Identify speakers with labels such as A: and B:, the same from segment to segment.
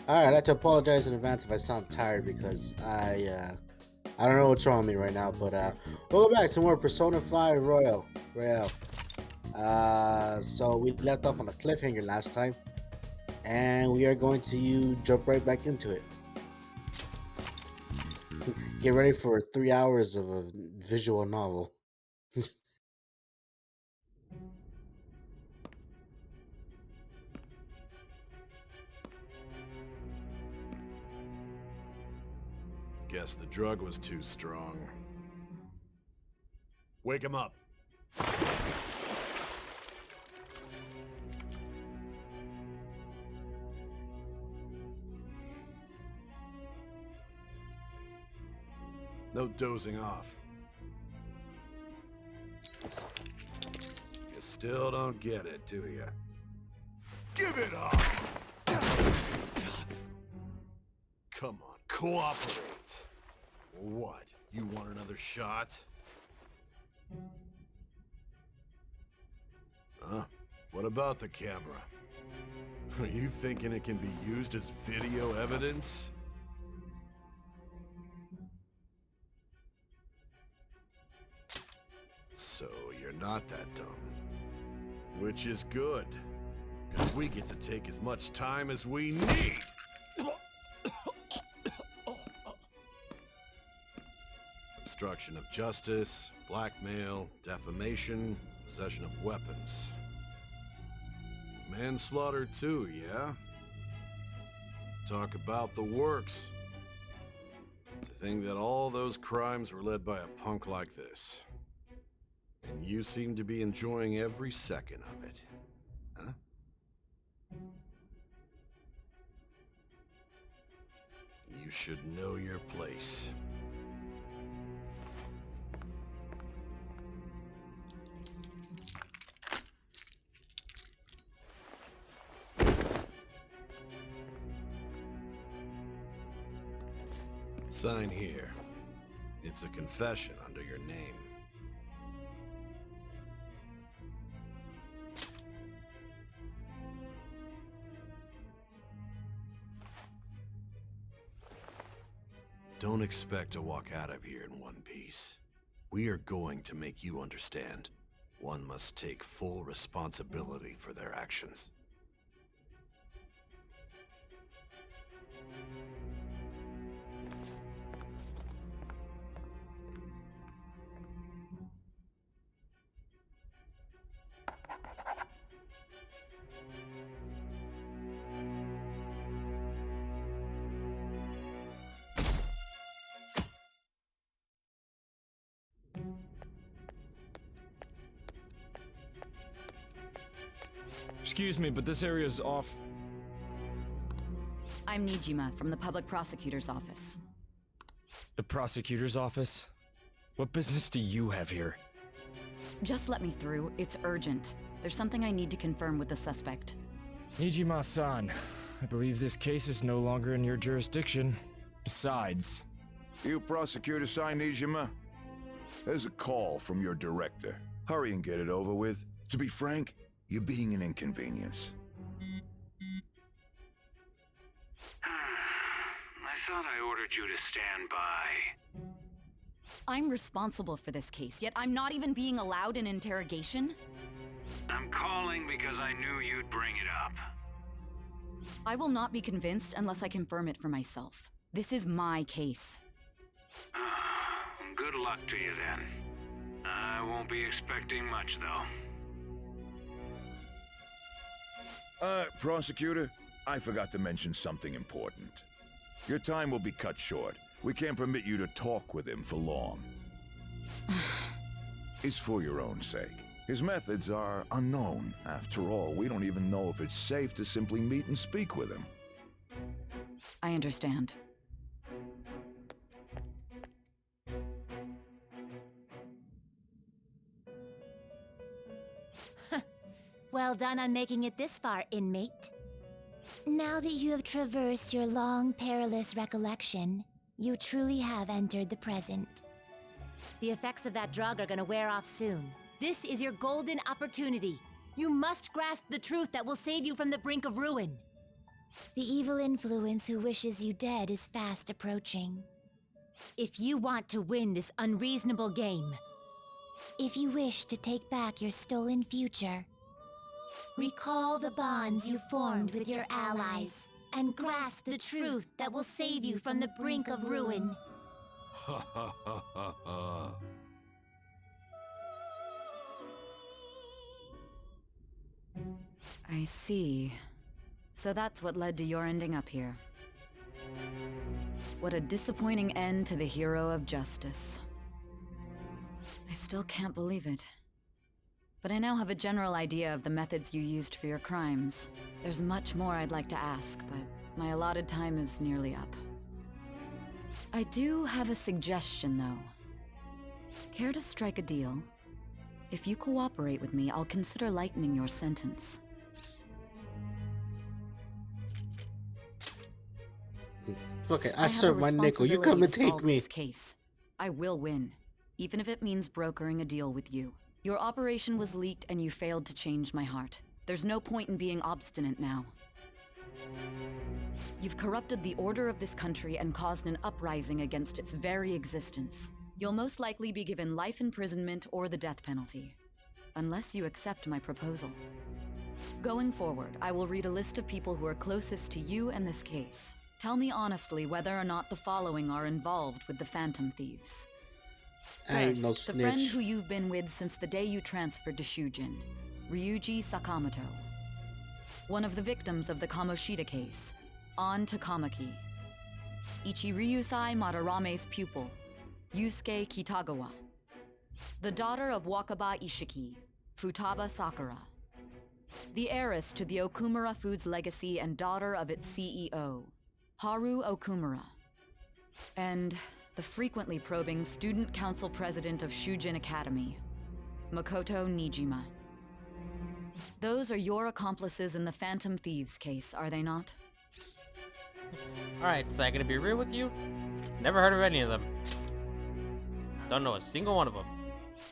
A: Alright, I'd like to apologize in advance if I sound tired because I don't know what's wrong with me right now, but we'll go back to more Persona 5 Royale. So we left off on a cliffhanger last time, and we are going to jump right back into it. Get ready for 3 hours of a visual novel.
B: Guess the drug was too strong. Wake him up. No dozing off. You still don't get it, do you? Give it up! Come on, cooperate. What? You want another shot? Huh? What about the camera? Are you thinking it can be used as video evidence? So you're not that dumb. Which is good, because we get to take as much time as we need. Obstruction of justice, blackmail, defamation, possession of weapons. Manslaughter too, yeah? Talk about the works. To think that all those crimes were led by a punk like this. And you seem to be enjoying every second of it. Huh? You should know your place. Sign here. It's a confession under your name. Don't expect to walk out of here in one piece. We are going to make you understand. One must take full responsibility for their actions.
C: Excuse me, but this area's off.
D: I'm Nijima from the Public Prosecutor's Office.
C: The prosecutor's office? What business do you have here?
D: Just let me through. It's urgent. There's something I need to confirm with the suspect.
C: Nijima-san, I believe this case is no longer in your jurisdiction. Besides...
E: You prosecutor sign Nijima? There's a call from your director. Hurry and get it over with. To be frank, you're being an inconvenience.
F: I thought I ordered you to stand by.
D: I'm responsible for this case, yet I'm not even being allowed an interrogation?
F: I'm calling because I knew you'd bring it up.
D: I will not be convinced unless I confirm it for myself. This is my case.
F: Good luck to you then. I won't be expecting much, though.
E: Prosecutor, I forgot to mention something important. Your time will be cut short. We can't permit you to talk with him for long. It's for your own sake. His methods are unknown. After all, we don't even know if it's safe to simply meet and speak with him.
D: I understand.
G: Well done on making it this far, inmate. Now that you have traversed your long, perilous recollection, you truly have entered the present. The effects of that drug are gonna wear off soon. This is your golden opportunity. You must grasp the truth that will save you from the brink of ruin. The evil influence who wishes you dead is fast approaching. If you want to win this unreasonable game, if you wish to take back your stolen future, recall the bonds you formed with your allies and grasp the truth that will save you from the brink of ruin.
B: Ha ha ha ha ha.
D: I see. So that's what led to your ending up here. What a disappointing end to the hero of justice. I still can't believe it. But I now have a general idea of the methods you used for your crimes. There's much more I'd like to ask, but my allotted time is nearly up. I do have a suggestion, though. Care to strike a deal? If you cooperate with me, I'll consider lightening your sentence.
A: Okay, I
D: have
A: serve
D: a
A: my nickel. You come
D: responsibility
A: and
D: to
A: take
D: solve
A: me.
D: this case. I will win, even if it means brokering a deal with you. Your operation was leaked and you failed to change my heart. There's no point in being obstinate now. You've corrupted the order of this country and caused an uprising against its very existence. You'll most likely be given life imprisonment or the death penalty, unless you accept my proposal. Going forward, I will read a list of people who are closest to you and this case. Tell me honestly whether or not the following are involved with the Phantom Thieves.
A: I ain't no
D: First, the friend
A: snitch.
D: who you've been with since the day you transferred to Shujin, Ryuji Sakamoto. One of the victims of the Kamoshida case, An Takamaki. Ichiryusai Madarame's pupil, Yusuke Kitagawa. The daughter of Wakaba Ishiki, Futaba Sakura. The heiress to the Okumura Foods legacy and daughter of its CEO, Haru Okumura. And the frequently probing student council president of Shujin Academy, Makoto Nijima. Those are your accomplices in the Phantom Thieves case, are they not?
H: Alright, so I'm gonna be real with you. Never heard of any of them. Don't know a single one of them.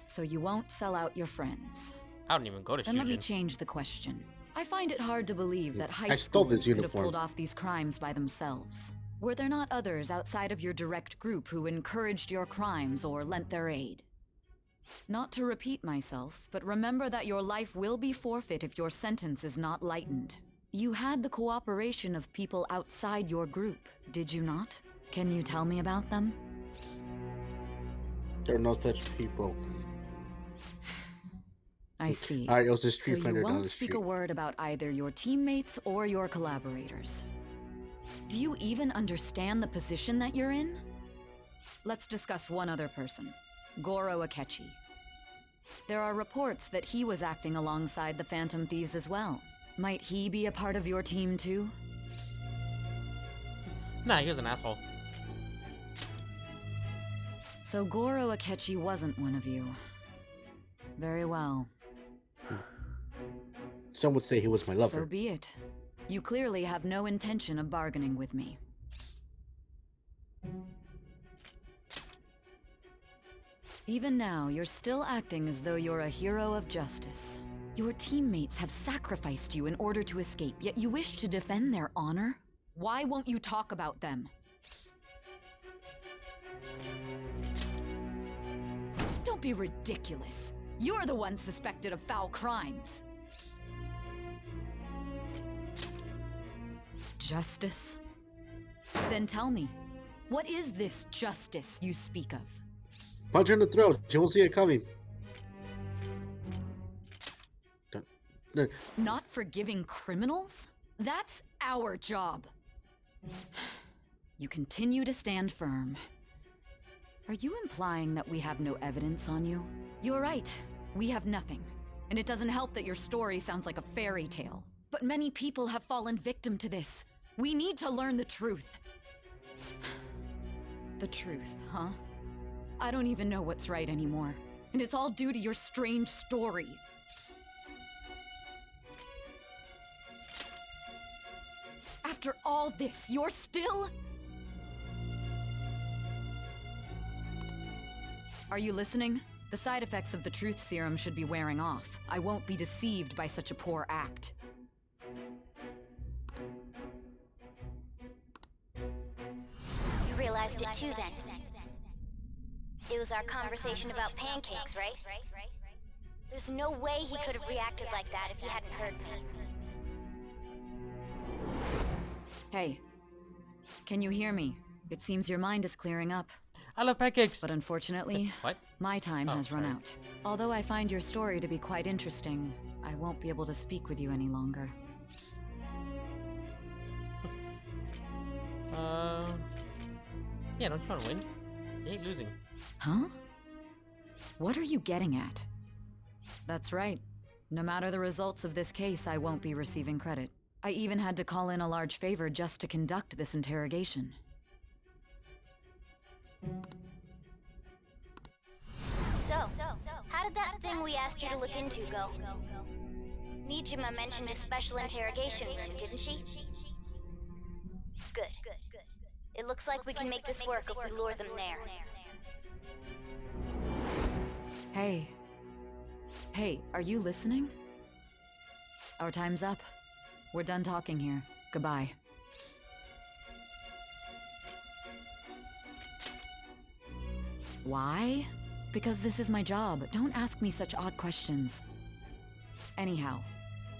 D: So you won't sell out your friends.
H: I don't even go to
D: Then let me
H: Shujin.
D: change the question. I find it hard to believe that high
A: I stole this
D: schoolers could have
A: uniform.
D: pulled off these crimes by themselves. Were there not others outside of your direct group who encouraged your crimes or lent their aid? Not to repeat myself, but remember that your life will be forfeit if your sentence is not lightened. You had the cooperation of people outside your group, did you not? Can you tell me about them?
A: There are no such people.
D: I see.
A: Alright, it was a
D: So
A: street
D: you
A: vendor down
D: won't
A: the
D: speak
A: street.
D: a word about either your teammates or your collaborators. Do you even understand the position that you're in? Let's discuss one other person, Goro Akechi. There are reports that he was acting alongside the Phantom Thieves as well. Might he be a part of your team too?
H: Nah, he was an asshole.
D: So Goro Akechi wasn't one of you. Very well.
A: Some would say he was my lover.
D: So be it. You clearly have no intention of bargaining with me. Even now, you're still acting as though you're a hero of justice. Your teammates have sacrificed you in order to escape, yet you wish to defend their honor? Why won't you talk about them? Don't be ridiculous. You're the one suspected of foul crimes. Justice? Then tell me, what is this justice you speak of?
A: Punch her in the throat. She won't see it coming.
D: Not forgiving criminals? That's our job. You continue to stand firm. Are you implying that we have no evidence on you? You're right. We have nothing. And it doesn't help that your story sounds like a fairy tale. But many people have fallen victim to this. We need to learn the truth. The truth, huh? I don't even know what's right anymore. And it's all due to your strange story. After all this, you're still... Are you listening? The side effects of the truth serum should be wearing off. I won't be deceived by such a poor act.
G: realized it too then. It was our conversation about pancakes, right? There's no way he could have reacted like that if he hadn't heard me.
D: Hey, can you hear me? It seems your mind is clearing up.
H: I love pancakes.
D: But unfortunately,
H: What?
D: my time
H: Oh,
D: has run
H: sorry.
D: out. Although I find your story to be quite interesting, I won't be able to speak with you any longer.
H: Yeah, don't you want to win? You ain't losing.
D: Huh? What are you getting at? That's right. No matter the results of this case, I won't be receiving credit. I even had to call in a large favor just to conduct this interrogation.
G: So, how did that thing we asked you to look into go? Nijima mentioned a special interrogation room, didn't she? Good. It looks like we can make this work if we lure them there.
D: Hey. Hey, are you listening? Our time's up. We're done talking here. Goodbye. Why? Because this is my job. Don't ask me such odd questions. Anyhow,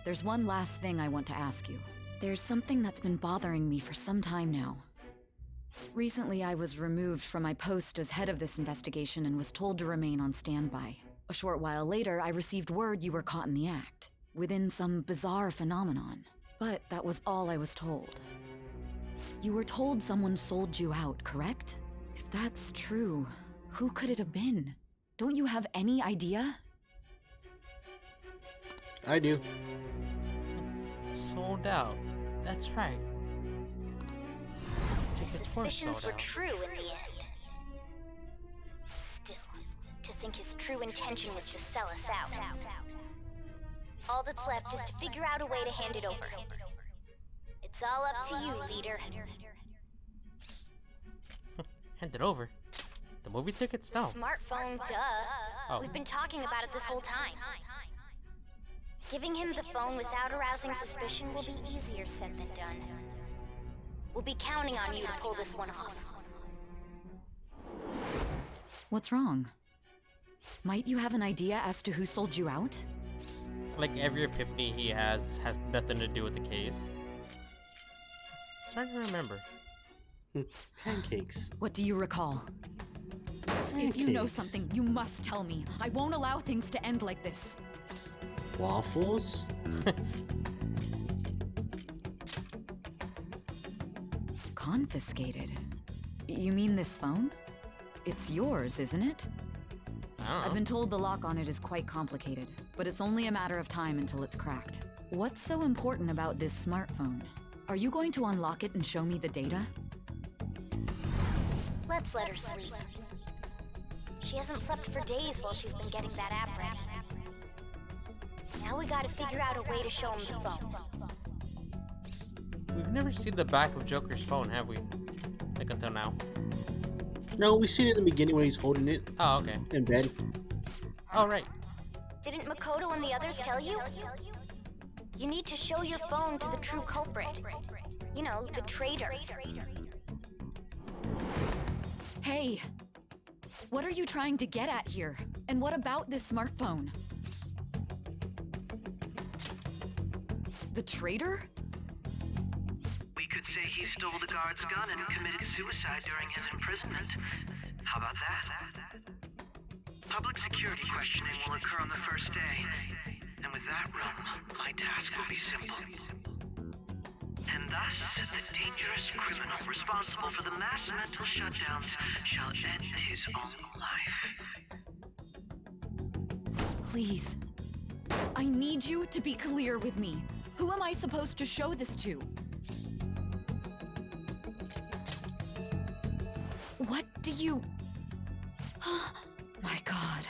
D: there's one last thing I want to ask you. There's something that's been bothering me for some time now. Recently, I was removed from my post as head of this investigation and was told to remain on standby. A short while later, I received word you were caught in the act, within some bizarre phenomenon. But that was all I was told. You were told someone sold you out, correct? If that's true, who could it have been? Don't you have any idea?
A: I do.
H: Sold out. That's right.
G: My
H: Tickets were
G: suspicions
H: sold
G: were
H: out.
G: true in the end. Still, to think his true intention was to sell us out. All that's left is to figure out a way to hand it over. It's all up to you, leader.
H: Hand it over. The movie tickets? No.
G: Smartphone, duh.
H: Oh.
G: We've been talking about it this whole time. Giving him the phone without arousing suspicion will be easier said than done. We'll be counting on you to pull this one off.
D: What's wrong? Might you have an idea as to who sold you out?
H: Like every epiphany he has nothing to do with the case. Trying to remember.
A: Pancakes.
D: What do you recall? If you know something, you must tell me. I won't allow things to end like this.
A: Waffles?
D: Confiscated? You mean this phone? It's yours, isn't it?
H: I don't know.
D: I've been told the lock on it is quite complicated, but it's only a matter of time until it's cracked. What's so important about this smartphone? Are you going to unlock it and show me the data?
G: Let's let her sleep. She hasn't slept for days while she's been getting that app ready. Now we gotta figure out a way to show him the phone.
H: We've never seen the back of Joker's phone, have we? Like until now.
A: No, we see it in the beginning when he's holding it
H: Oh, okay.
A: in bed.
H: Oh, right.
G: Didn't Makoto and the others tell you? You need to show your phone to the true culprit. You know, the traitor.
D: Hey! What are you trying to get at here? And what about this smartphone? The traitor?
I: We could say he stole the guard's gun and committed suicide during his imprisonment. How about that? Public security questioning will occur on the first day. And with that realm, my task will be simple. And thus, the dangerous criminal responsible for the mass mental shutdowns shall end his own life.
D: Please. I need you to be clear with me. Who am I supposed to show this to? What do you... My God.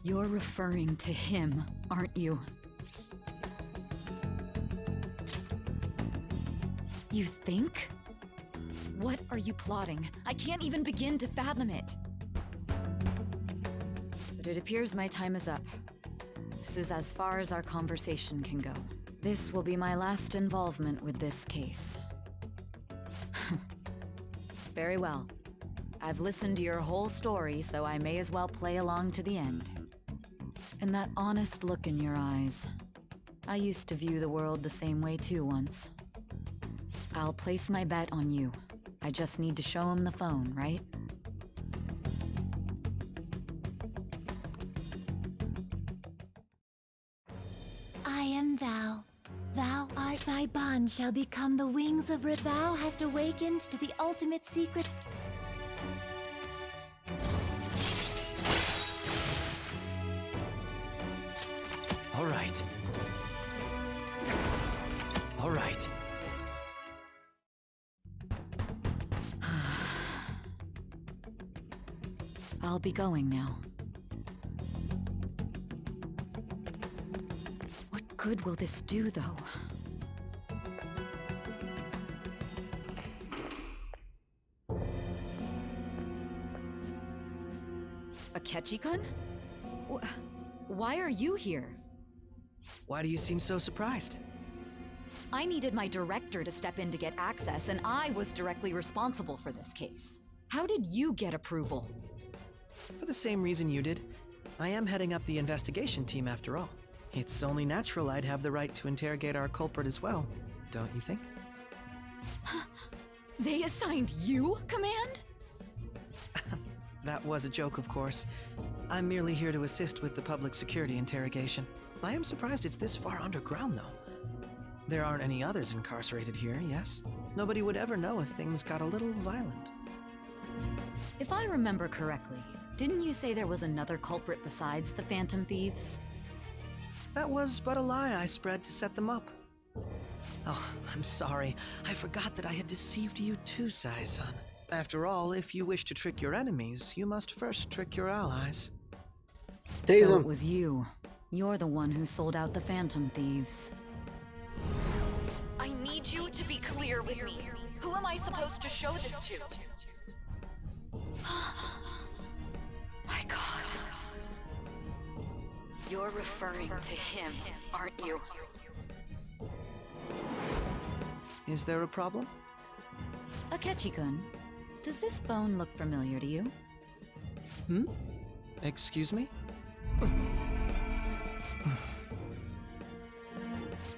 D: You're referring to him, aren't you? You think? What are you plotting? I can't even begin to fathom it. But it appears my time is up. This is as far as our conversation can go. This will be my last involvement with this case. Very well. I've listened to your whole story, so I may as well play along to the end. And that honest look in your eyes. I used to view the world the same way too once. I'll place my bet on you. I just need to show him the phone, right?
G: I am thou. Thou art thy bond shall become the wings of Thou hast awakened to the ultimate secret.
J: All right. All right.
D: I'll be going now. What good will this do, though? Akechi-kun? Why are you here?
J: Why do you seem so surprised?
D: I needed my director to step in to get access, and I was directly responsible for this case. How did you get approval?
J: For the same reason you did. I am heading up the investigation team after all. It's only natural I'd have the right to interrogate our culprit as well, don't you think?
D: They assigned you command?
J: That was a joke, of course. I'm merely here to assist with the public security interrogation. I am surprised it's this far underground, though. There aren't any others incarcerated here, yes? Nobody would ever know if things got a little violent.
D: If I remember correctly, didn't you say there was another culprit besides the Phantom Thieves?
J: That was but a lie I spread to set them up. Oh, I'm sorry. I forgot that I had deceived you too, Sai-san. After all, if you wish to trick your enemies, you must first trick your allies.
A: Tase
D: So
A: him.
D: it was you. You're the one who sold out the Phantom Thieves. I need you to be clear with me. Who am I supposed to show this to? My God. You're referring to him, aren't you?
J: Is there a problem?
D: Akechi-kun, does this phone look familiar to you?
J: Excuse me?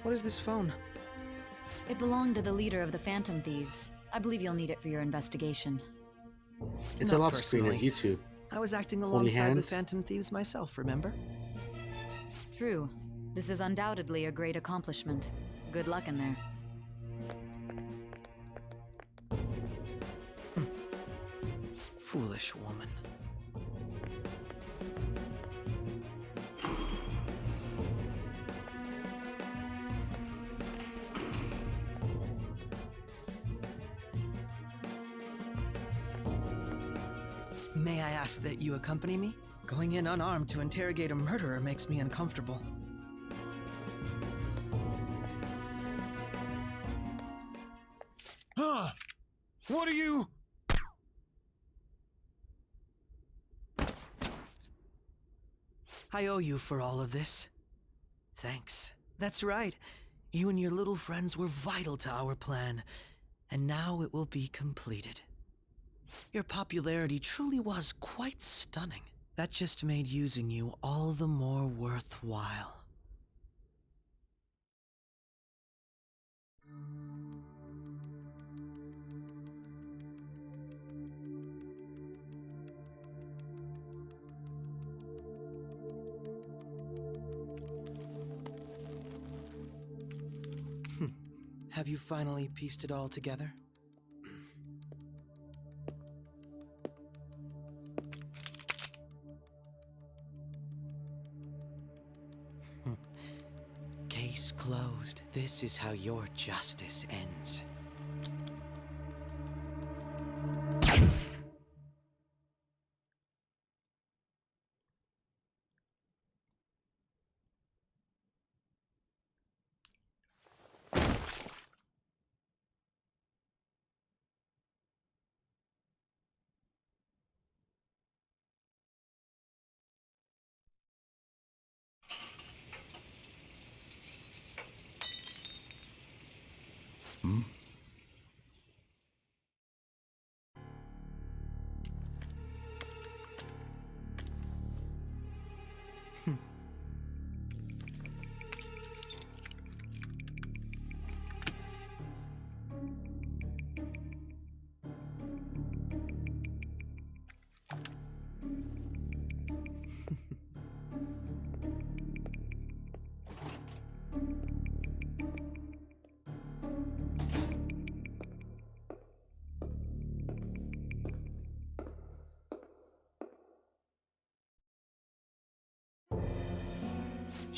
J: What is this phone?
D: It belonged to the leader of the Phantom Thieves. I believe you'll need it for your investigation.
A: It's
J: Not
A: a lock screen on
J: personally.
A: YouTube.
J: I was acting
A: Holding
J: alongside the
A: hands?
J: Phantom Thieves myself, remember?
D: True. This is undoubtedly a great accomplishment. Good luck in there.
J: Foolish woman. May I ask that you accompany me? Going in unarmed to interrogate a murderer makes me uncomfortable.
B: Huh? What are you?
J: I owe you for all of this. Thanks. That's right. You and your little friends were vital to our plan, and now it will be completed. Your popularity truly was quite stunning. That just made using you all the more worthwhile. Have you finally pieced it all together? Case closed. This is how your justice ends.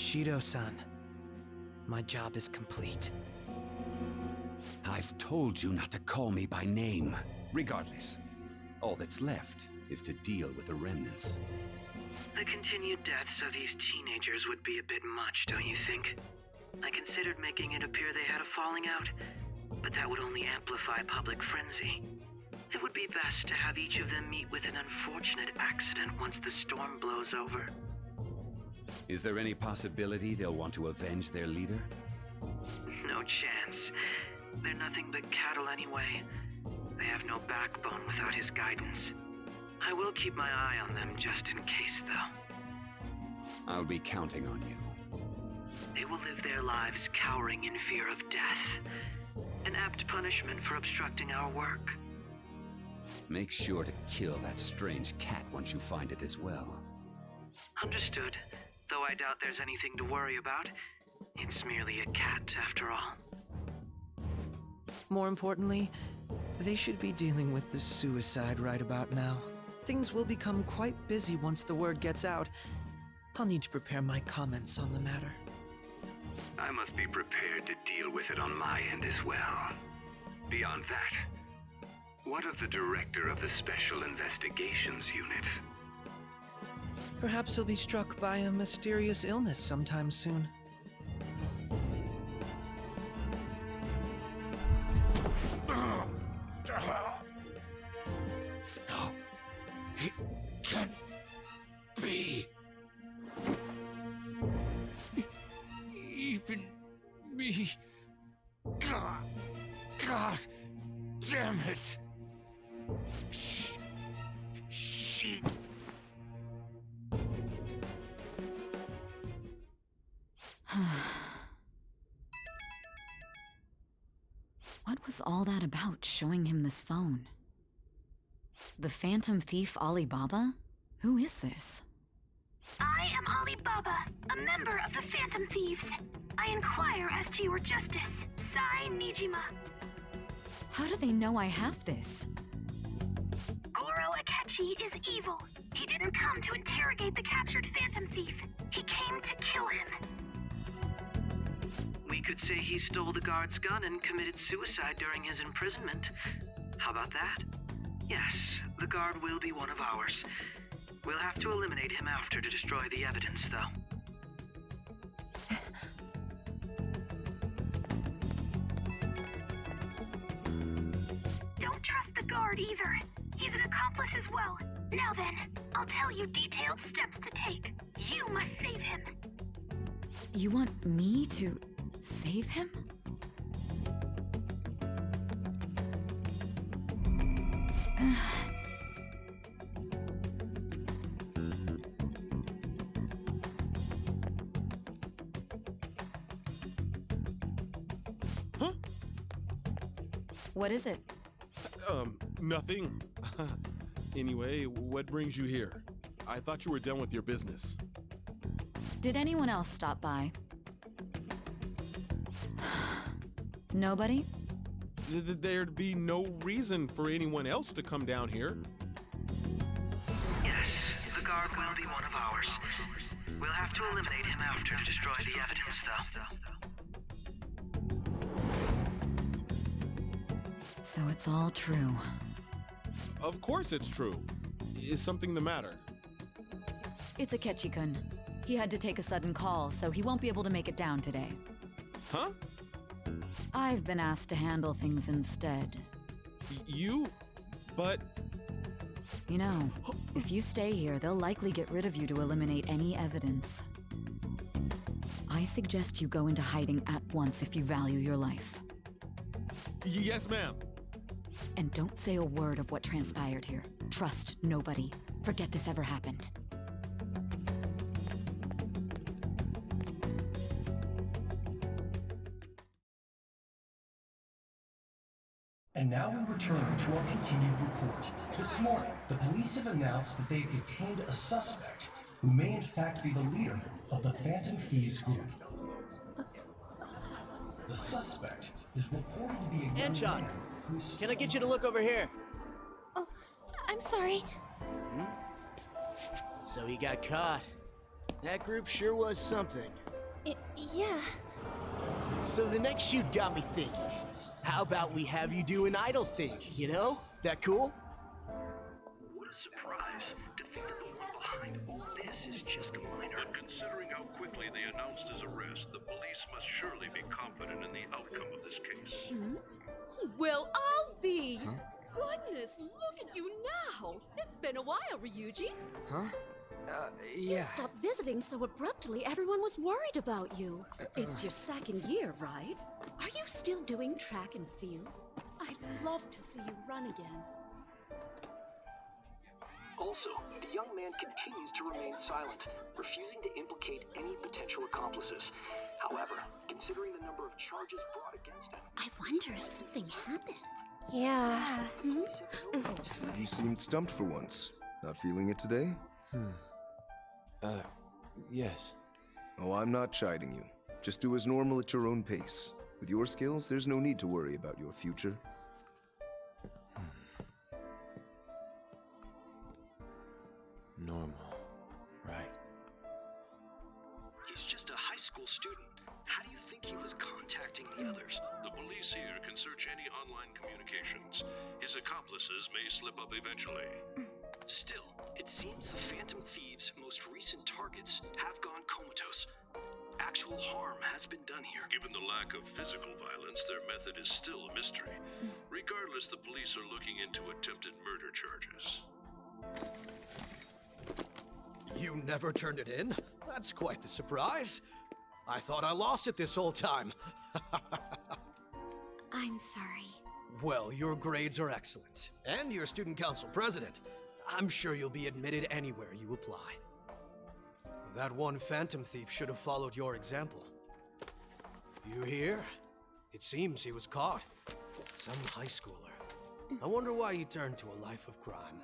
J: Shido-san, my job is complete.
K: I've told you not to call me by name. Regardless, all that's left is to deal with the remnants.
I: The continued deaths of these teenagers would be a bit much, don't you think? I considered making it appear they had a falling out, but that would only amplify public frenzy. It would be best to have each of them meet with an unfortunate accident once the storm blows over.
K: Is there any possibility they'll want to avenge their leader?
I: No chance. They're nothing but cattle anyway. They have no backbone without his guidance. I will keep my eye on them just in case, though.
K: I'll be counting on you.
I: They will live their lives cowering in fear of death. An apt punishment for obstructing our work.
K: Make sure to kill that strange cat once you find it as well.
I: Understood. Though I doubt there's anything to worry about. It's merely a cat, after all.
J: More importantly, they should be dealing with the suicide right about now. Things will become quite busy once the word gets out. I'll need to prepare my comments on the matter.
F: I must be prepared to deal with it on my end as well. Beyond that, what of the director of the Special Investigations Unit?
J: Perhaps he'll be struck by a mysterious illness sometime soon.
L: No, it can't be. Even me. God damn it. She.
D: What was all that about, showing him this phone? The Phantom Thief Alibaba? Who is this?
M: I am Alibaba, a member of the Phantom Thieves. I inquire as to your justice, Sai Nijima.
D: How do they know I have this?
M: Goro Akechi is evil. He didn't come to interrogate the captured Phantom Thief. He came to kill him.
I: We could say he stole the guard's gun and committed suicide during his imprisonment. How about that? Yes, the guard will be one of ours. We'll have to eliminate him after to destroy the evidence, though.
M: Don't trust the guard either. He's an accomplice as well. Now then, I'll tell you detailed steps to take. You must save him.
D: You want me to save him?
N: Huh?
D: What is it?
N: Nothing. Anyway, what brings you here? I thought you were done with your business.
D: Did anyone else stop by? Nobody?
N: There'd be no reason for anyone else to come down here.
I: Yes, the guard will be one of ours. We'll have to eliminate him after to destroy the evidence, though.
D: So it's all true.
N: Of course it's true. Is something the matter?
D: It's Akechi-kun. He had to take a sudden call, so he won't be able to make it down today.
N: Huh?
D: I've been asked to handle things instead.
N: You? But...
D: You know, if you stay here, they'll likely get rid of you to eliminate any evidence. I suggest you go into hiding at once if you value your life.
N: Yes, ma'am.
D: And don't say a word of what transpired here. Trust nobody. Forget this ever happened.
O: And now we return to our continued report. This morning, the police have announced that they've detained a suspect who may in fact be the leader of the Phantom Thieves group. The suspect is reported to be a young man who's...
P: Can I get you to look over here?
G: Oh, I'm sorry.
P: So he got caught. That group sure was something. Yeah.
Q: So the next shoot got me thinking. How about we have you do an idol thing, you know? That cool?
F: What a surprise. To think that the one behind all this is just a minor.
R: But considering how quickly they announced his arrest, the police must surely be confident in the outcome of this case.
P: Hmm? Well, I'll be. Goodness, look at you now. It's been a while, Ryuji.
S: Huh?
P: You
S: Yeah.
P: stopped visiting so abruptly, everyone was worried about you. It's your second year, right? Are you still doing track and field? I'd love to see you run again.
T: Also, the young man continues to remain silent, refusing to implicate any potential accomplices. However, considering the number of charges brought against him,
P: I wonder if something happened.
G: Yeah.
U: You seemed stumped for once. Not feeling it today?
S: Yes.
U: Oh, I'm not chiding you. Just do as normal at your own pace. With your skills, there's no need to worry about your future.
S: Normal. Right.
T: he's just a high school student. How do you think he was contacting the others?
R: The police here can search any online communications. His accomplices may slip up eventually.
T: Still, it seems the Phantom Thieves' most recent targets have gone comatose. Actual harm has been done here.
R: Given the lack of physical violence, their method is still a mystery. Regardless, the police are looking into attempted murder charges.
V: You never turned it in? That's quite the surprise. I thought I lost it this whole time.
P: I'm sorry.
V: Well, your grades are excellent, and you're student council president. I'm sure you'll be admitted anywhere you apply. That one phantom thief should have followed your example. You hear? It seems he was caught. Some high schooler. I wonder why he turned to a life of crime.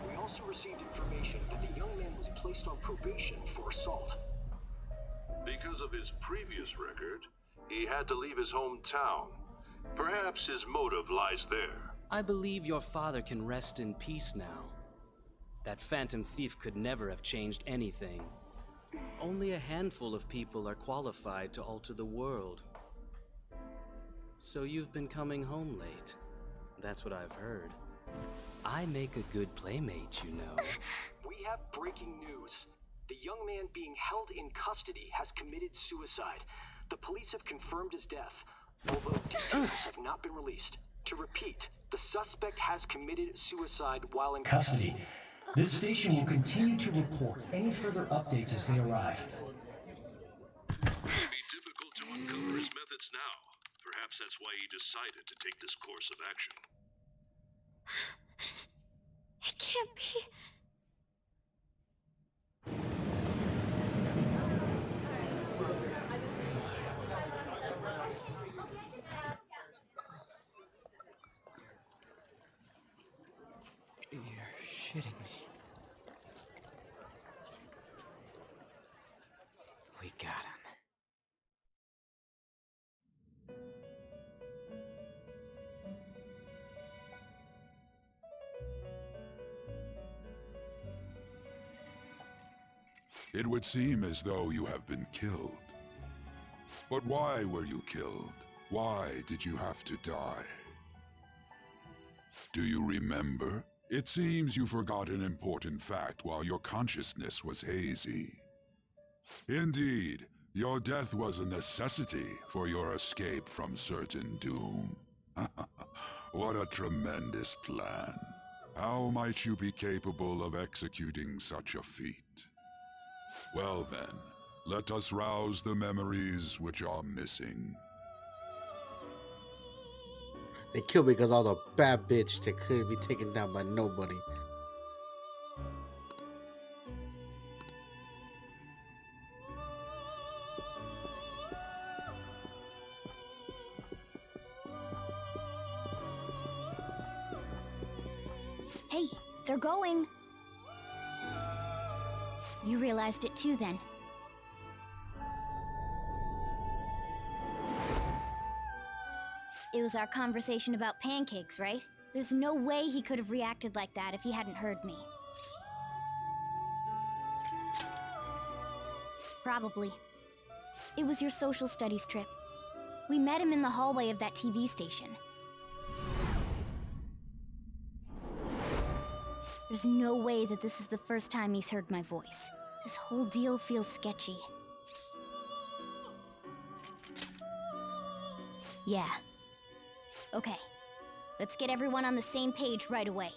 T: We also received information that the young man was placed on probation for assault.
R: Because of his previous record, he had to leave his hometown. Perhaps his motive lies there.
W: I believe your father can rest in peace now. That phantom thief could never have changed anything. Only a handful of people are qualified to alter the world. So you've been coming home late. That's what I've heard. I make a good playmate, you know.
T: We have breaking news. The young man being held in custody has committed suicide. The police have confirmed his death, although details have not been released. To repeat, the suspect has committed suicide while in
O: Custody. This station will continue to report any further updates as they arrive.
R: It may be difficult to uncover his methods now. Perhaps that's why he decided to take this course of action.
P: It can't be.
S: You're shitting me.
W: We got him.
X: It would seem as though you have been killed. But why were you killed? Why did you have to die? Do you remember? It seems you forgot an important fact while your consciousness was hazy. Indeed, your death was a necessity for your escape from certain doom. What a tremendous plan. How might you be capable of executing such a feat? Well then, let us rouse the memories which are missing.
A: They killed me because I was a bad bitch that couldn't be taken down by nobody.
G: Hey, they're going. You realized it too then. It was our conversation about pancakes, right?
B: There's no way he could have reacted like that if he hadn't heard me. Probably. It was your social studies trip. We met him in the hallway of that TV station. There's no way that this is the first time he's heard my voice. This whole deal feels sketchy. Yeah. Okay. Let's get everyone on the same page right away.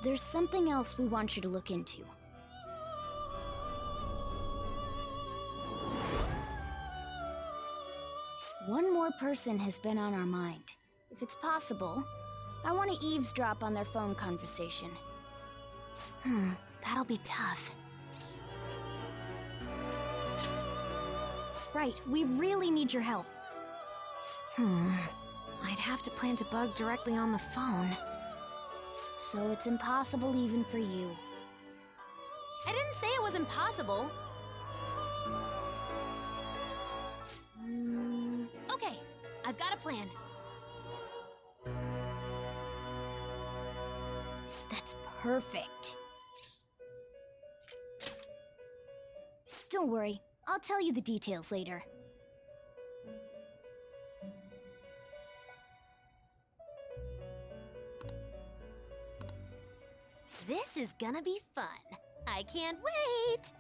B: There's something else we want you to look into. One more person has been on our mind. If it's possible, I want to eavesdrop on their phone conversation. That'll be tough. Right, we really need your help. I'd have to plant a bug directly on the phone. So it's impossible even for you. I didn't say it was impossible. Okay, I've got a plan. That's perfect. Don't worry, I'll tell you the details later. This is gonna be fun. I can't wait!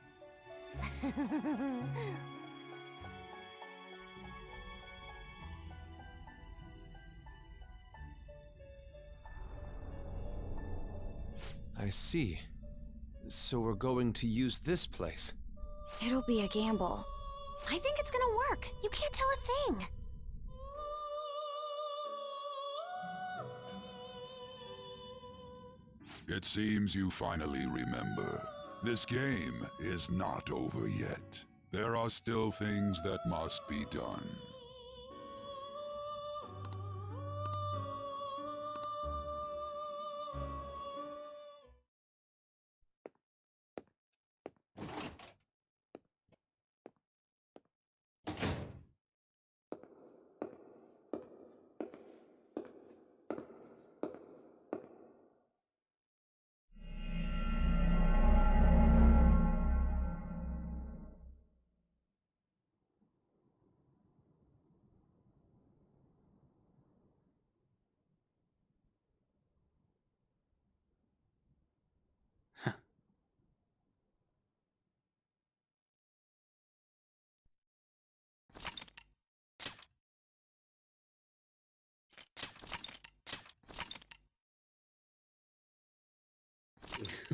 S: I see. So we're going to use this place.
B: It'll be a gamble. I think it's gonna work. You can't tell a thing.
X: It seems you finally remember. This game is not over yet. There are still things that must be done.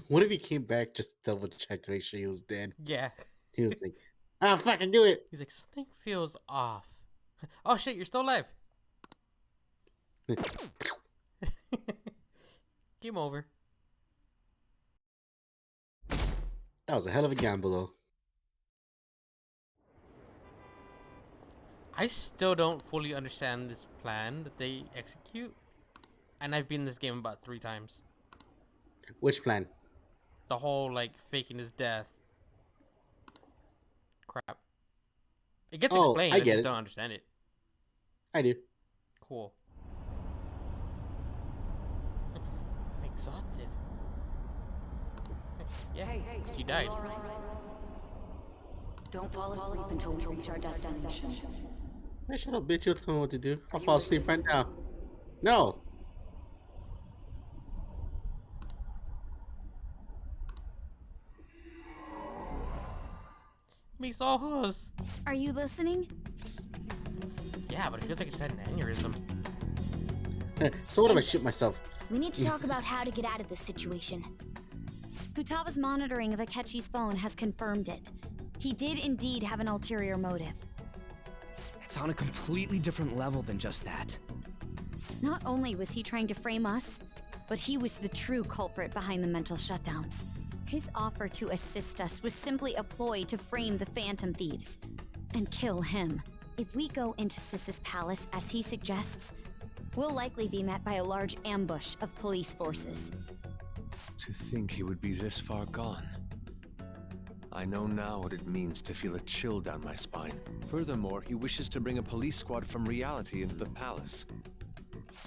A: What if he came back just to double check to make sure he was dead?
C: Yeah.
A: He was like, "Ah, fucking do it."
C: He's like, something feels off. Oh shit, you're still alive. Game over.
A: That was a hell of a gamble, though.
C: I still don't fully understand this plan that they execute. And I've been in this game about 3 times.
A: Which plan?
C: The whole, like, faking his death. Crap. It gets explained, I just don't understand it.
A: I do.
C: Cool. I'm exhausted. Yeah, he died.
D: Don't fall asleep until we reach our destination.
A: Hey, shut up, bitch. You don't tell me what to do. I'll fall asleep right now. No.
C: Mis ojos.
B: Are you listening?
C: Yeah, but it feels like I just had an aneurysm.
A: So what if I shit myself?
B: We need to talk about how to get out of this situation.
D: Futaga's monitoring of Akechi's phone has confirmed it. He did indeed have an ulterior motive.
E: It's on a completely different level than just that.
D: Not only was he trying to frame us, but he was the true culprit behind the mental shutdowns. His offer to assist us was simply a ploy to frame the Phantom Thieves and kill him. If we go into Sis's palace as he suggests, we'll likely be met by a large ambush of police forces.
S: To think he would be this far gone. I know now what it means to feel a chill down my spine. Furthermore, he wishes to bring a police squad from reality into the palace.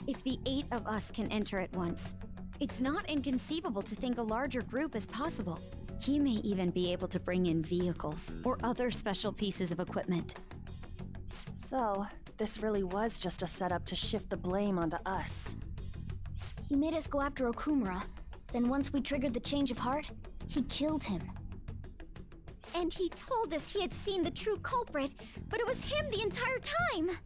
B: If the 8 of us can enter at once, it's not inconceivable to think a larger group is possible. He may even be able to bring in vehicles or other special pieces of equipment.
H: So, this really was just a setup to shift the blame onto us.
B: He made us go after Okumura. Then once we triggered the change of heart, he killed him. And he told us he had seen the true culprit, but it was him the entire time!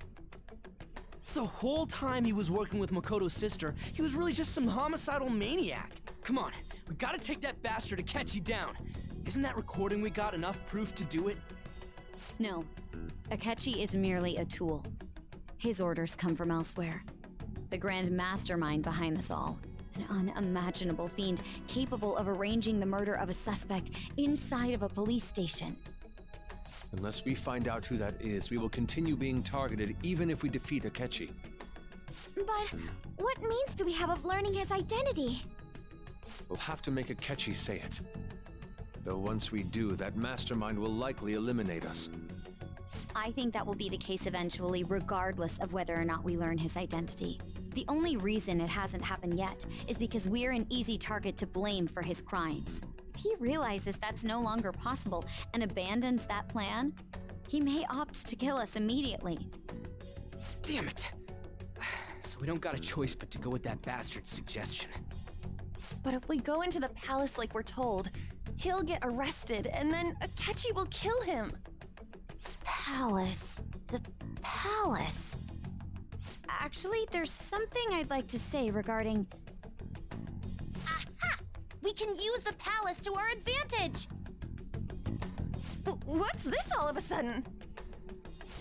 E: The whole time he was working with Makoto's sister, he was really just some homicidal maniac. Come on, we gotta take that bastard Akechi down. Isn't that recording we got enough proof to do it?
B: No. Akechi is merely a tool. His orders come from elsewhere. The grand mastermind behind this all. An unimaginable fiend capable of arranging the murder of a suspect inside of a police station.
S: Unless we find out who that is, we will continue being targeted even if we defeat Akechi.
B: But what means do we have of learning his identity?
S: We'll have to make Akechi say it. Though once we do, that mastermind will likely eliminate us.
B: I think that will be the case eventually, regardless of whether or not we learn his identity. The only reason it hasn't happened yet is because we're an easy target to blame for his crimes. If he realizes that's no longer possible and abandons that plan, he may opt to kill us immediately.
E: Damn it! So we don't got a choice but to go with that bastard's suggestion.
H: But if we go into the palace like we're told, he'll get arrested and then Akechi will kill him.
B: Palace. The palace. Actually, there's something I'd like to say regarding... Aha! We can use the palace to our advantage!
H: What's this all of a sudden?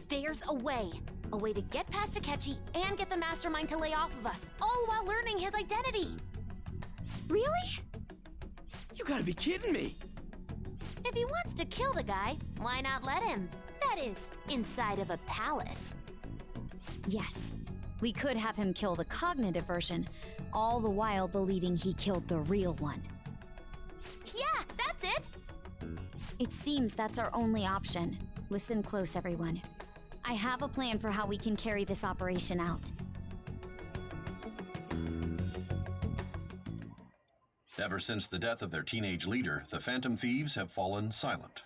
B: There's a way. A way to get past Akechi and get the mastermind to lay off of us, all while learning his identity. Really?
E: You gotta be kidding me!
B: If he wants to kill the guy, why not let him? That is, inside of a palace. Yes, we could have him kill the cognitive version, all the while believing he killed the real one. Yeah, that's it! It seems that's our only option. Listen close, everyone. I have a plan for how we can carry this operation out.
J: Ever since the death of their teenage leader, the Phantom Thieves have fallen silent.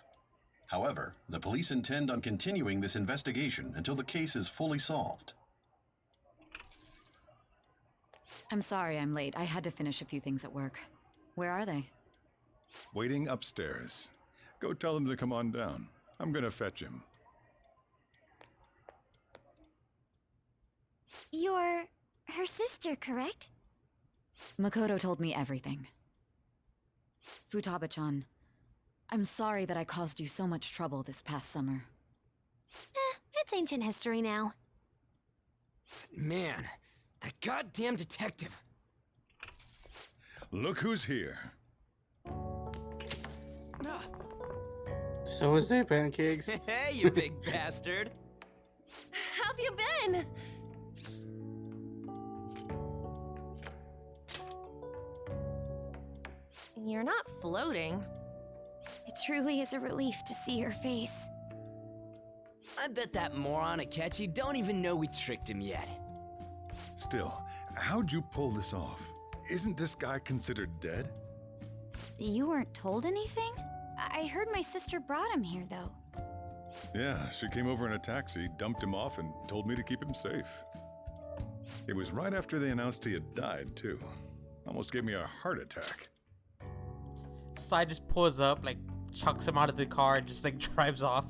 J: However, the police intend on continuing this investigation until the case is fully solved.
D: I'm sorry I'm late. I had to finish a few things at work. Where are they?
K: Waiting upstairs. Go tell them to come on down. I'm gonna fetch him.
B: You're her sister, correct?
D: Makoto told me everything. Futaba-chan, I'm sorry that I caused you so much trouble this past summer.
B: It's ancient history now.
E: Man, that goddamn detective.
K: Look who's here.
A: So is that pancakes?
E: Hey, you big bastard.
H: How have you been? You're not floating.
B: It truly is a relief to see your face.
E: I bet that moron Akechi don't even know we tricked him yet.
K: Still, how'd you pull this off? Isn't this guy considered dead?
B: You weren't told anything? I heard my sister brought him here, though.
K: Yeah, she came over in a taxi, dumped him off, and told me to keep him safe. It was right after they announced he had died, too. Almost gave me a heart attack.
C: Sai just pulls up, like, chucks him out of the car and just, like, drives off.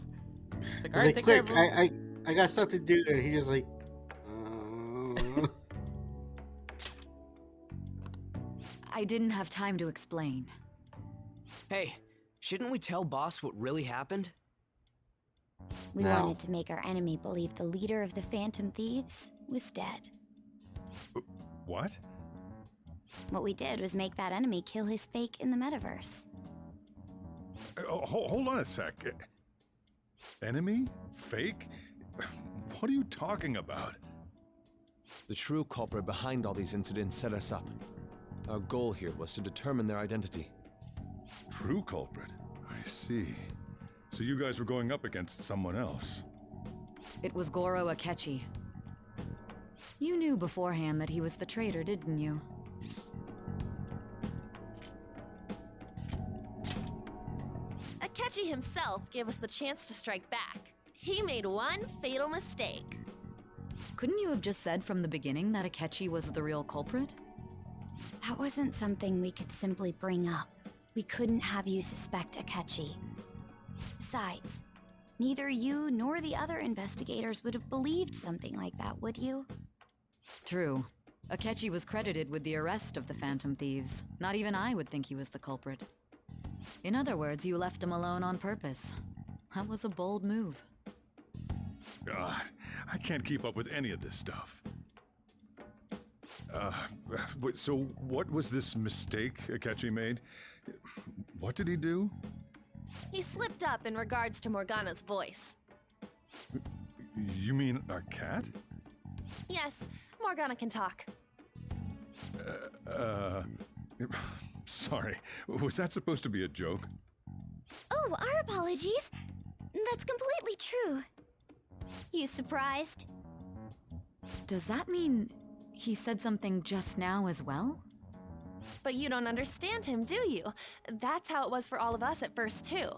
C: It's like, all right,
A: Like,
C: take
A: quick,
C: care,
A: I got stuff to do, and he just like...
D: I didn't have time to explain.
E: Hey, shouldn't we tell boss what really happened?
B: We wanted to make our enemy believe the leader of the Phantom Thieves was dead.
K: What?
B: What we did was make that enemy kill his fake in the metaverse.
K: Hold on a sec. Enemy? Fake? What are you talking about?
S: The true culprit behind all these incidents set us up. Our goal here was to determine their identity.
K: True culprit? I see. So you guys were going up against someone else.
D: It was Goro Akechi. You knew beforehand that he was the traitor, didn't you?
H: Akechi himself gave us the chance to strike back. He made one fatal mistake.
D: Couldn't you have just said from the beginning that Akechi was the real culprit?
G: That wasn't something we could simply bring up. We couldn't have you suspect Akechi. Besides, neither you nor the other investigators would have believed something like that, would you?
D: True. Akechi was credited with the arrest of the Phantom Thieves. Not even I would think he was the culprit. In other words, you left him alone on purpose. That was a bold move.
K: God, I can't keep up with any of this stuff. So what was this mistake Akechi made? What did he do?
H: He slipped up in regards to Morgana's voice.
K: You mean a cat?
H: Yes, Morgana can talk.
K: Sorry. Was that supposed to be a joke?
G: Oh, our apologies. That's completely true. You surprised?
D: Does that mean he said something just now as well?
H: But you don't understand him, do you? That's how it was for all of us at first, too.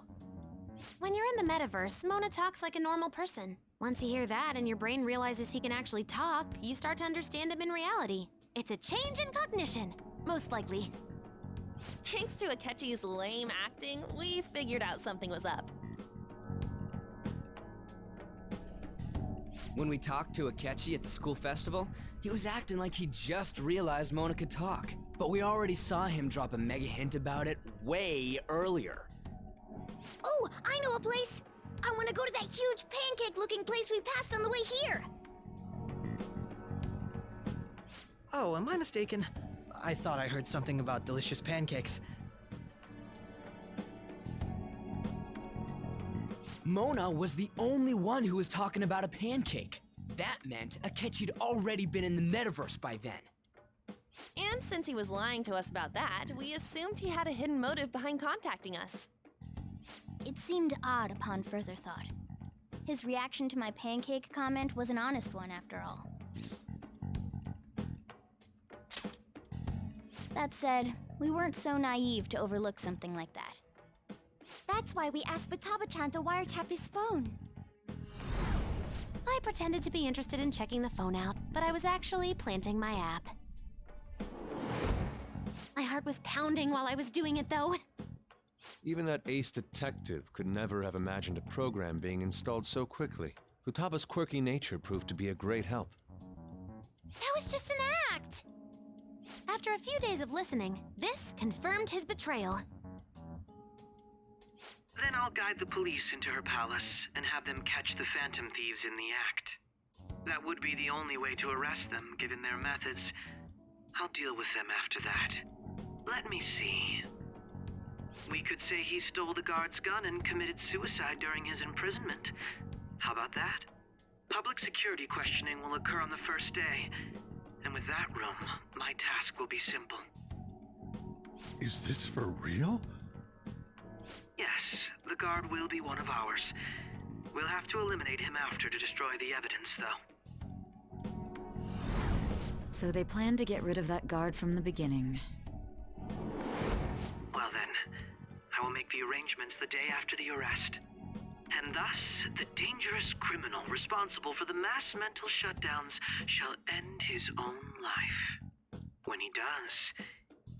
B: When you're in the metaverse, Mona talks like a normal person. Once you hear that and your brain realizes he can actually talk, you start to understand him in reality. It's a change in cognition, most likely.
H: Thanks to Akechi's lame acting, we figured out something was up.
E: When we talked to Akechi at the school festival, he was acting like he just realized Mona could talk. But we already saw him drop a mega hint about it way earlier.
G: Oh, I know a place! I want to go to that huge pancake-looking place we passed on the way here!
I: Oh, am I mistaken? I thought I heard something about delicious pancakes.
E: Mona was the only one who was talking about a pancake. That meant Akechi'd already been in the metaverse by then.
H: And since he was lying to us about that, we assumed he had a hidden motive behind contacting us.
G: It seemed odd upon further thought. His reaction to my pancake comment was an honest one, after all. That said, we weren't so naive to overlook something like that. That's why we asked Futaba-chan to wiretap his phone.
B: I pretended to be interested in checking the phone out, but I was actually planting my app. My heart was pounding while I was doing it, though.
S: Even that ace detective could never have imagined a program being installed so quickly. Futaba's quirky nature proved to be a great help.
B: That was just an act! After a few days of listening, this confirmed his betrayal.
L: Then I'll guide the police into her palace and have them catch the Phantom Thieves in the act. That would be the only way to arrest them, given their methods. I'll deal with them after that. Let me see. We could say he stole the guard's gun and committed suicide during his imprisonment. How about that? Public security questioning will occur on the first day. And with that room, my task will be simple.
K: Is this for real?
L: Yes, the guard will be one of ours. We'll have to eliminate him after to destroy the evidence, though.
D: So they planned to get rid of that guard from the beginning.
L: Well then, I will make the arrangements the day after the arrest. And thus, the dangerous criminal responsible for the mass mental shutdowns shall end his own life. When he does,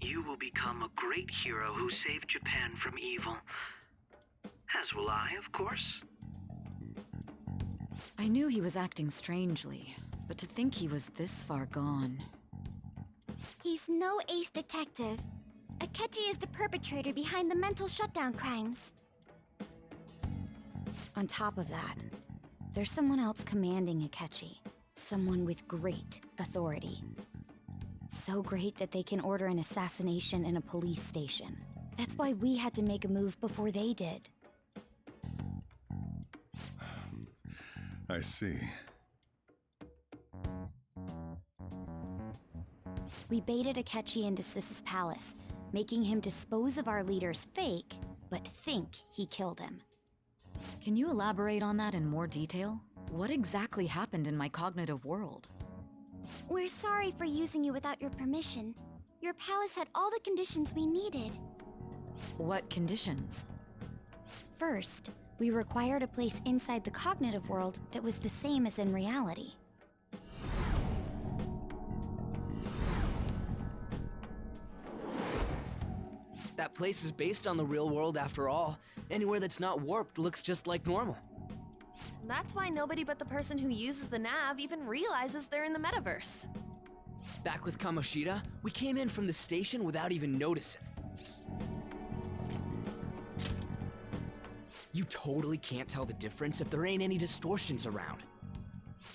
L: you will become a great hero who saved Japan from evil. As will I, of course.
D: I knew he was acting strangely, but to think he was this far gone.
G: He's no ace detective. Akechi is the perpetrator behind the mental shutdown crimes. On top of that, there's someone else commanding Akechi. Someone with great authority. So great that they can order an assassination in a police station. That's why we had to make a move before they did.
K: I see.
G: We baited Akechi into Sis's palace, making him dispose of our leader's fake,
B: but think he killed him.
D: Can you elaborate on that in more detail? What exactly happened in my cognitive world?
G: We're sorry for using you without your permission. Your palace had all the conditions we needed.
D: What conditions?
G: First, we required a place inside the cognitive world that was the same as in reality.
E: That place is based on the real world after all. Anywhere that's not warped looks just like normal.
H: That's why nobody but the person who uses the nav even realizes they're in the metaverse.
E: Back with Kamoshida, we came in from the station without even noticing. You totally can't tell the difference if there ain't any distortions around.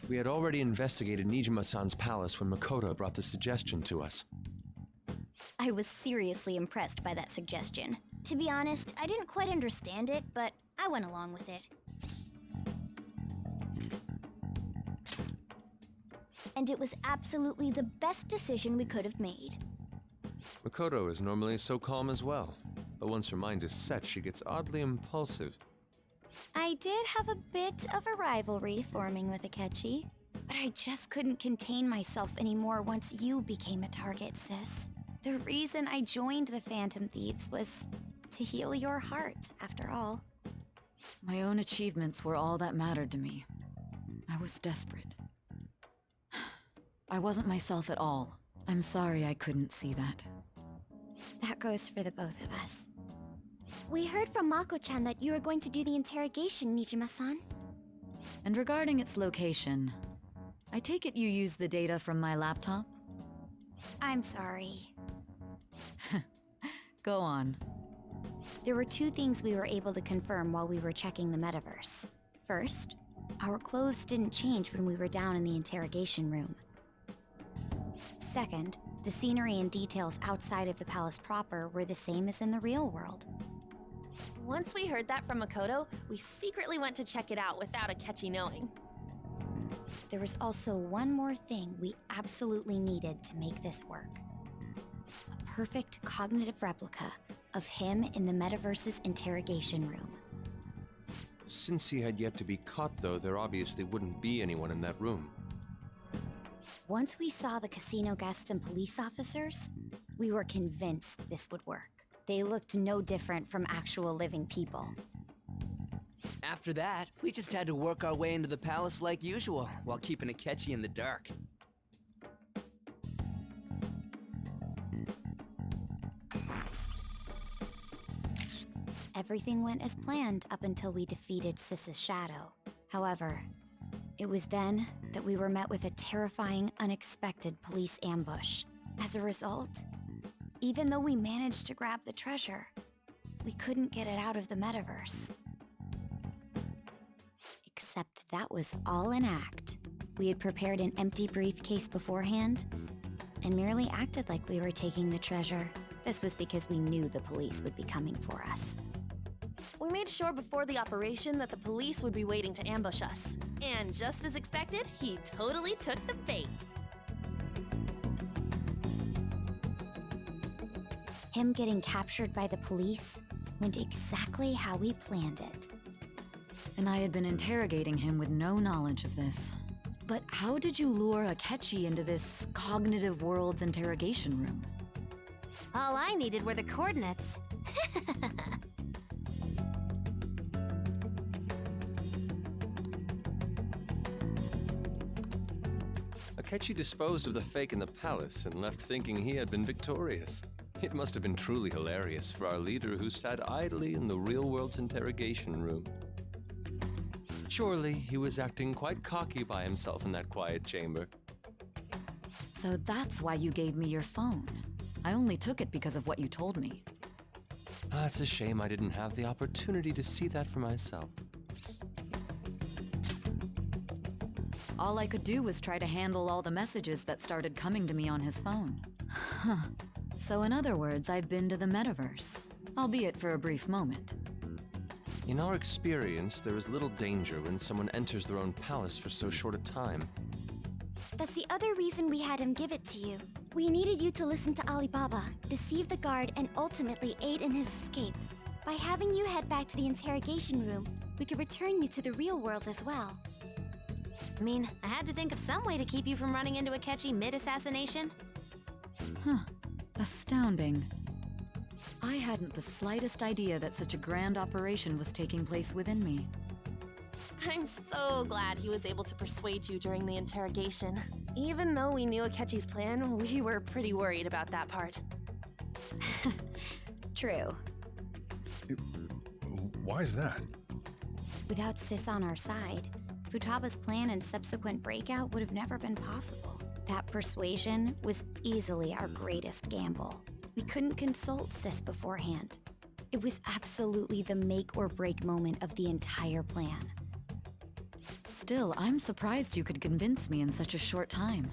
S: We had already investigated Nijima-san's palace when Makoto brought the suggestion to us.
G: I was seriously impressed by that suggestion. To be honest, I didn't quite understand it, but I went along with it. And it was absolutely the best decision we could have made.
S: Makoto is normally so calm as well, but once her mind is set, she gets oddly impulsive.
G: I did have a bit of a rivalry forming with Akechi, but I just couldn't contain myself anymore once you became a target, sis. The reason I joined the Phantom Thieves was to heal your heart, after all.
D: My own achievements were all that mattered to me. I was desperate. I wasn't myself at all. I'm sorry I couldn't see that.
G: That goes for the both of us. We heard from Mako-chan that you were going to do the interrogation, Nijima-san.
D: And regarding its location, I take it you used the data from my laptop?
G: I'm sorry.
D: Go on.
G: There were two things we were able to confirm while we were checking the metaverse. First, our clothes didn't change when we were down in the interrogation room. Second, the scenery and details outside of the palace proper were the same as in the real world.
H: Once we heard that from Makoto, we secretly went to check it out without Akechi knowing.
G: There was also one more thing we absolutely needed to make this work. A perfect cognitive replica of him in the metaverse's interrogation room.
S: Since he had yet to be caught, though, there obviously wouldn't be anyone in that room.
G: Once we saw the casino guests and police officers, we were convinced this would work. They looked no different from actual living people.
E: After that, we just had to work our way into the palace like usual, while keeping Akechi in the dark.
G: Everything went as planned up until we defeated Sis's shadow. However, it was then that we were met with a terrifying, unexpected police ambush. As a result, even though we managed to grab the treasure, we couldn't get it out of the metaverse. Except that was all an act. We had prepared an empty briefcase beforehand and merely acted like we were taking the treasure. This was because we knew the police would be coming for us.
H: We made sure before the operation that the police would be waiting to ambush us. And just as expected, he totally took the bait.
G: Him getting captured by the police went exactly how we planned it.
D: And I had been interrogating him with no knowledge of this. But how did you lure Akechi into this cognitive world's interrogation room?
B: All I needed were the coordinates.
S: Akechi disposed of the fake in the palace and left thinking he had been victorious. It must have been truly hilarious for our leader who sat idly in the real world's interrogation room. Surely he was acting quite cocky by himself in that quiet chamber.
D: So that's why you gave me your phone. I only took it because of what you told me.
S: It's a shame I didn't have the opportunity to see that for myself.
D: All I could do was try to handle all the messages that started coming to me on his phone. Huh. So in other words, I've been to the metaverse, albeit for a brief moment.
S: In our experience, there is little danger when someone enters their own palace for so short a time.
G: That's the other reason we had him give it to you. We needed you to listen to Alibaba, deceive the guard, and ultimately aid in his escape.
F: By having you head back to the interrogation room, we could return you to the real world as well.
B: I mean, I had to think of some way to keep you from running into Akechi mid-assassination.
D: Huh. Astounding. I hadn't the slightest idea that such a grand operation was taking place within me.
H: I'm so glad he was able to persuade you during the interrogation. Even though we knew Akechi's plan, we were pretty worried about that part.
B: True.
K: Why is that?
F: Without Sis on our side, Futaba's plan and subsequent breakout would have never been possible. That persuasion was easily our greatest gamble. We couldn't consult Sis beforehand. It was absolutely the make or break moment of the entire plan.
D: Still, I'm surprised you could convince me in such a short time.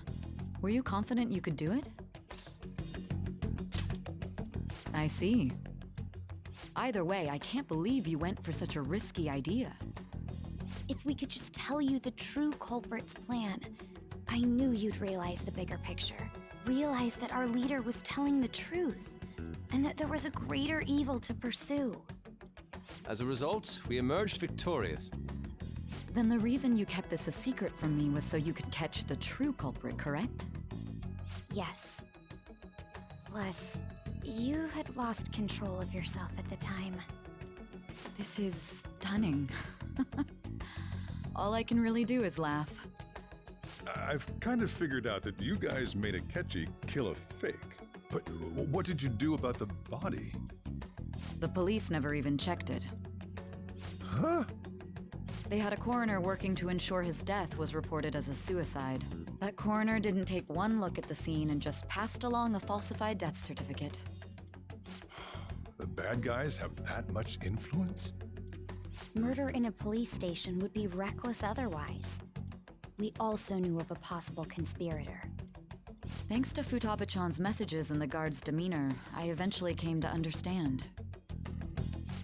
D: Were you confident you could do it? I see. Either way, I can't believe you went for such a risky idea.
F: If we could just tell you the true culprit's plan, I knew you'd realize the bigger picture. Realize that our leader was telling the truth, and that there was a greater evil to pursue.
S: As a result, we emerged victorious.
D: Then the reason you kept this a secret from me was so you could catch the true culprit, correct?
F: Yes. Plus, you had lost control of yourself at the time.
D: This is stunning. All I can really do is laugh.
K: I've kind of figured out that you guys made Akechi kill a fake. But what did you do about the body?
D: The police never even checked it.
K: Huh?
D: They had a coroner working to ensure his death was reported as a suicide. That coroner didn't take one look at the scene and just passed along a falsified death certificate.
K: The bad guys have that much influence?
F: Murder in a police station would be reckless otherwise. We also knew of a possible conspirator.
D: Thanks to Futaba-chan's messages and the guard's demeanor, I eventually came to understand.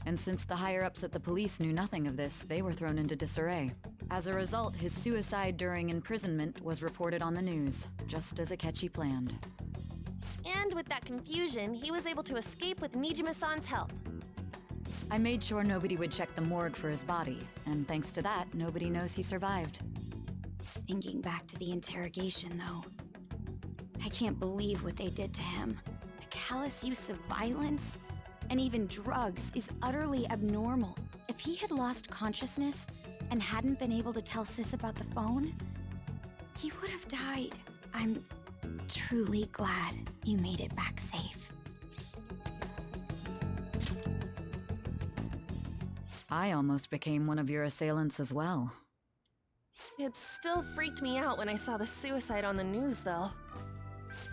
D: And since the higher-ups at the police knew nothing of this, they were thrown into disarray. As a result, his suicide during imprisonment was reported on the news, just as Akechi planned.
H: And with that confusion, he was able to escape with Nijima-san's help.
D: I made sure nobody would check the morgue for his body, and thanks to that, nobody knows he survived.
F: Thinking back to the interrogation, though, I can't believe what they did to him. The callous use of violence and even drugs is utterly abnormal. If he had lost consciousness and hadn't been able to tell Sis about the phone, he would have died. I'm truly glad you made it back safe.
D: I almost became one of your assailants as well.
H: It still freaked me out when I saw the suicide on the news, though.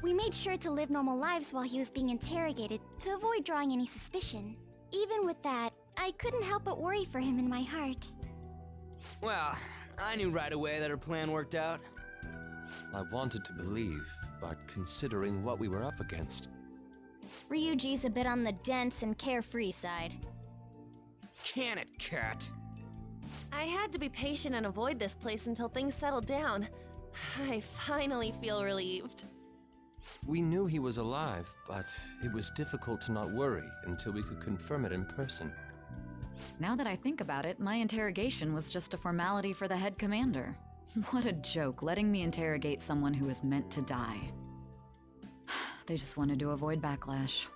F: We made sure to live normal lives while he was being interrogated to avoid drawing any suspicion. Even with that, I couldn't help but worry for him in my heart.
E: Well, I knew right away that her plan worked out.
S: I wanted to believe, but considering what we were up against...
B: Ryuji's a bit on the dense and carefree side.
E: Can it, cat?
H: I had to be patient and avoid this place until things settled down. I finally feel relieved.
S: We knew he was alive, but it was difficult to not worry until we could confirm it in person.
D: Now that I think about it, my interrogation was just a formality for the head commander. What a joke, letting me interrogate someone who was meant to die. They just wanted to avoid backlash.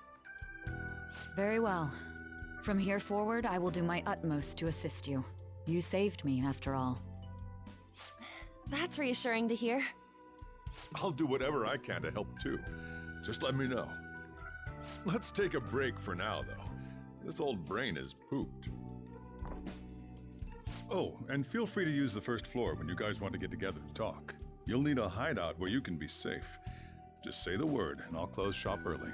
D: Very well. From here forward, I will do my utmost to assist you. You saved me, after all.
H: That's reassuring to hear.
K: I'll do whatever I can to help too. Just let me know. Let's take a break for now, though. This old brain is pooped. Oh, and feel free to use the first floor when you guys want to get together to talk. You'll need a hideout where you can be safe. Just say the word, and I'll close shop early.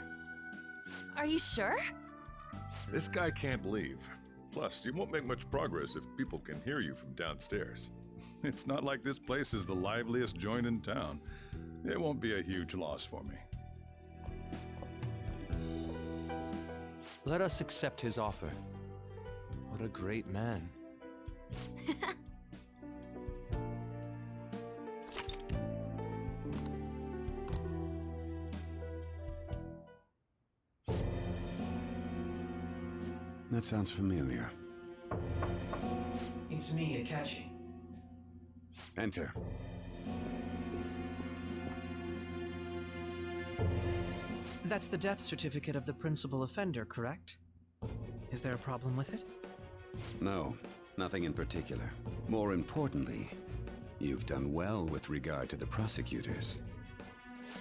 H: Are you sure?
K: This guy can't leave. Plus, you won't make much progress if people can hear you from downstairs. It's not like this place is the liveliest joint in town. It won't be a huge loss for me.
S: Let us accept his offer. What a great man.
M: That sounds familiar.
T: It's me, Akechi.
M: Enter.
I: That's the death certificate of the principal offender, correct? Is there a problem with it?
M: No, nothing in particular. More importantly, you've done well with regard to the prosecutors.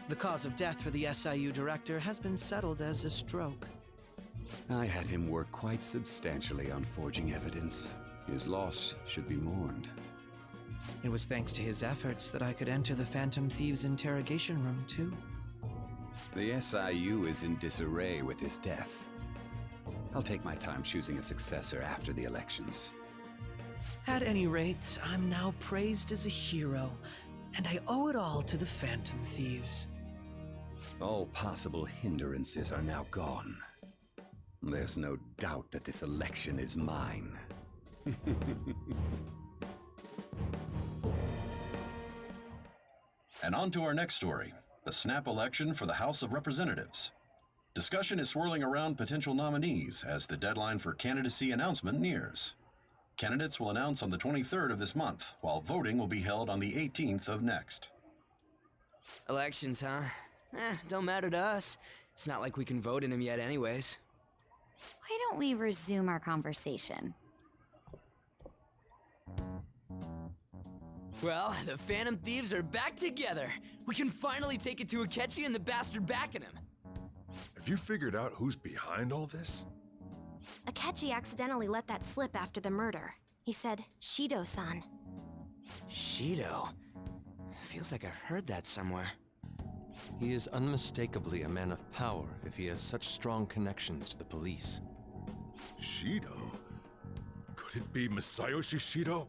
I: The cause of death for the SIU director has been settled as a stroke.
M: I had him work quite substantially on forging evidence. His loss should be mourned.
I: It was thanks to his efforts that I could enter the Phantom Thieves' interrogation room, too.
M: The SIU is in disarray with his death. I'll take my time choosing a successor after the elections.
I: At any rate, I'm now praised as a hero, and I owe it all to the Phantom Thieves.
M: All possible hindrances are now gone. There's no doubt that this election is mine.
J: And on to our next story, the snap election for the House of Representatives. Discussion is swirling around potential nominees as the deadline for candidacy announcement nears. Candidates will announce on the 23rd of this month, while voting will be held on the 18th of next.
E: Elections, huh? Don't matter to us. It's not like we can vote in them yet anyways.
F: Why don't we resume our conversation?
E: Well, the Phantom Thieves are back together. We can finally take it to Akechi and the bastard backing him.
K: Have you figured out who's behind all this?
H: Akechi accidentally let that slip after the murder. He said, Shido-san.
E: Shido? Feels like I've heard that somewhere.
S: He is unmistakably a man of power if he has such strong connections to the police.
K: Shido? Could it be Masayoshi Shido?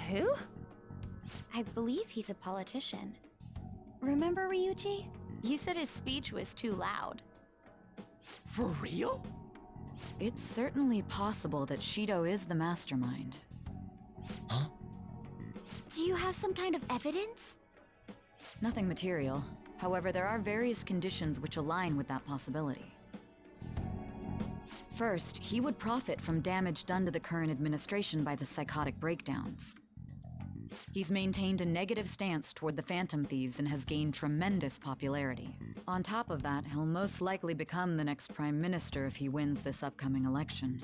F: Who? I believe he's a politician. Remember, Ryuji? You said his speech was too loud.
E: For real?
D: It's certainly possible that Shido is the mastermind.
S: Huh?
F: Do you have some kind of evidence?
D: Nothing material. However, there are various conditions which align with that possibility. First, he would profit from damage done to the current administration by the psychotic breakdowns. He's maintained a negative stance toward the Phantom Thieves and has gained tremendous popularity. On top of that, he'll most likely become the next Prime Minister if he wins this upcoming election.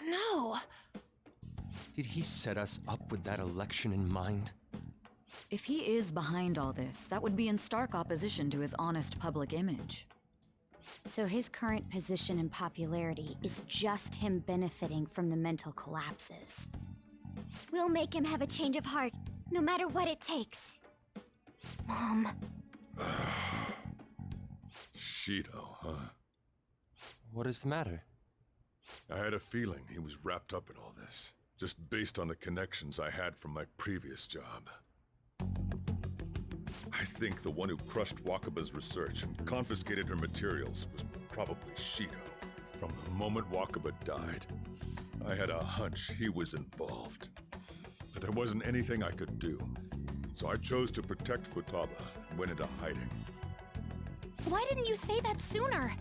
H: No!
S: Did he set us up with that election in mind?
D: If he is behind all this, that would be in stark opposition to his honest public image.
F: So his current position and popularity is just him benefiting from the mental collapses. We'll make him have a change of heart, no matter what it takes. Mom.
K: Shido, huh?
S: What is the matter?
K: I had a feeling he was wrapped up in all this, just based on the connections I had from my previous job. I think the one who crushed Wakaba's research and confiscated her materials was probably Shido. From the moment Wakaba died, I had a hunch he was involved. But there wasn't anything I could do, so I chose to protect Futaba and went into hiding.
H: Why didn't you say that sooner?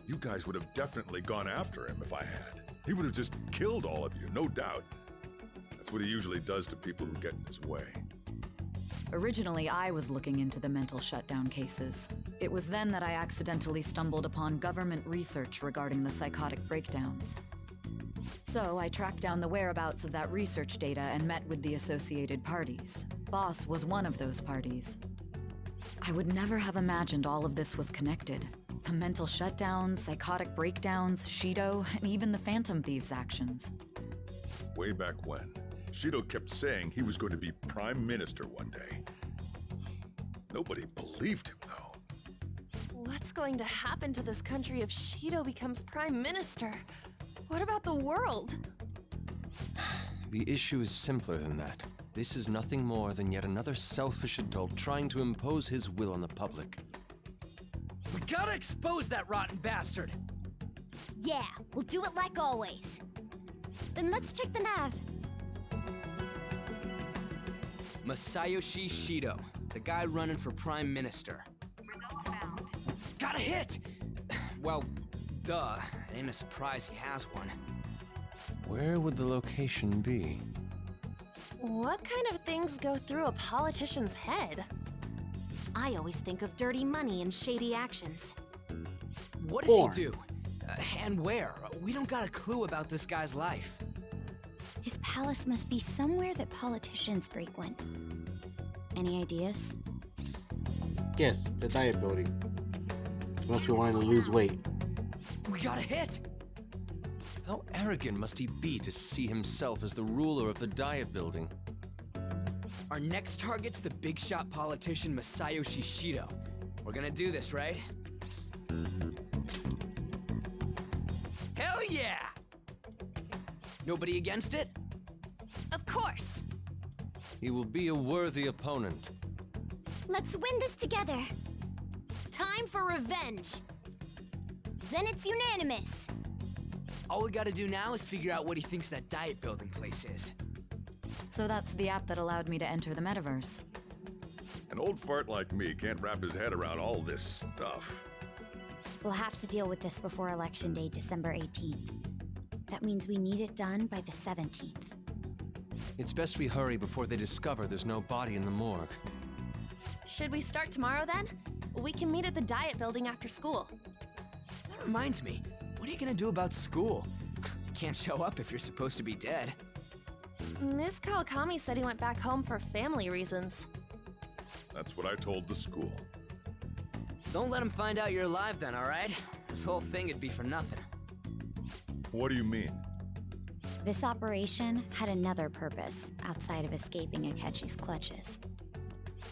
K: You guys would have definitely gone after him if I had. He would have just killed all of you, no doubt. That's what he usually does to people who get in his way.
D: Originally, I was looking into the mental shutdown cases. It was then that I accidentally stumbled upon government research regarding the psychotic breakdowns. So I tracked down the whereabouts of that research data and met with the associated parties. Boss was one of those parties. I would never have imagined all of this was connected. The mental shutdowns, psychotic breakdowns, Shido, and even the Phantom Thieves' actions.
K: Way back when, Shido kept saying he was going to be Prime Minister one day. Nobody believed him, though.
H: What's going to happen to this country if Shido becomes Prime Minister? What about the world?
S: The issue is simpler than that. This is nothing more than yet another selfish adult trying to impose his will on the public.
E: We gotta expose that rotten bastard!
F: Yeah, we'll do it like always. Then let's check the nav.
E: Masayoshi Shido, the guy running for Prime Minister. Got a hit! Well, duh. It ain't a surprise he has one.
S: Where would the location be?
H: What kind of things go through a politician's head?
B: I always think of dirty money and shady actions.
E: What does he do? And where? We don't got a clue about this guy's life.
F: His palace must be somewhere that politicians frequent. Any ideas?
A: Yes, the diet building. Must be wanting to lose weight.
E: We got a hit!
S: How arrogant must he be to see himself as the ruler of the diet building?
E: Our next target's the big shot politician Masayoshi Shido. We're gonna do this, right? Hell yeah! Nobody against it?
B: Of course!
S: He will be a worthy opponent.
G: Let's win this together.
B: Time for revenge!
G: Then it's unanimous.
E: All we gotta do now is figure out what he thinks that diet building place is.
D: So that's the app that allowed me to enter the metaverse.
K: An old fart like me can't wrap his head around all this stuff.
F: We'll have to deal with this before Election Day, December 18th. That means we need it done by the 17th.
S: It's best we hurry before they discover there's no body in the morgue.
H: Should we start tomorrow then? We can meet at the diet building after school.
E: That reminds me, what are you gonna do about school? You can't show up if you're supposed to be dead.
H: Miss Kawakami said he went back home for family reasons.
K: That's what I told the school.
E: Don't let him find out you're alive then, alright? This whole thing would be for nothing.
K: What do you mean?
F: This operation had another purpose outside of escaping Akechi's clutches.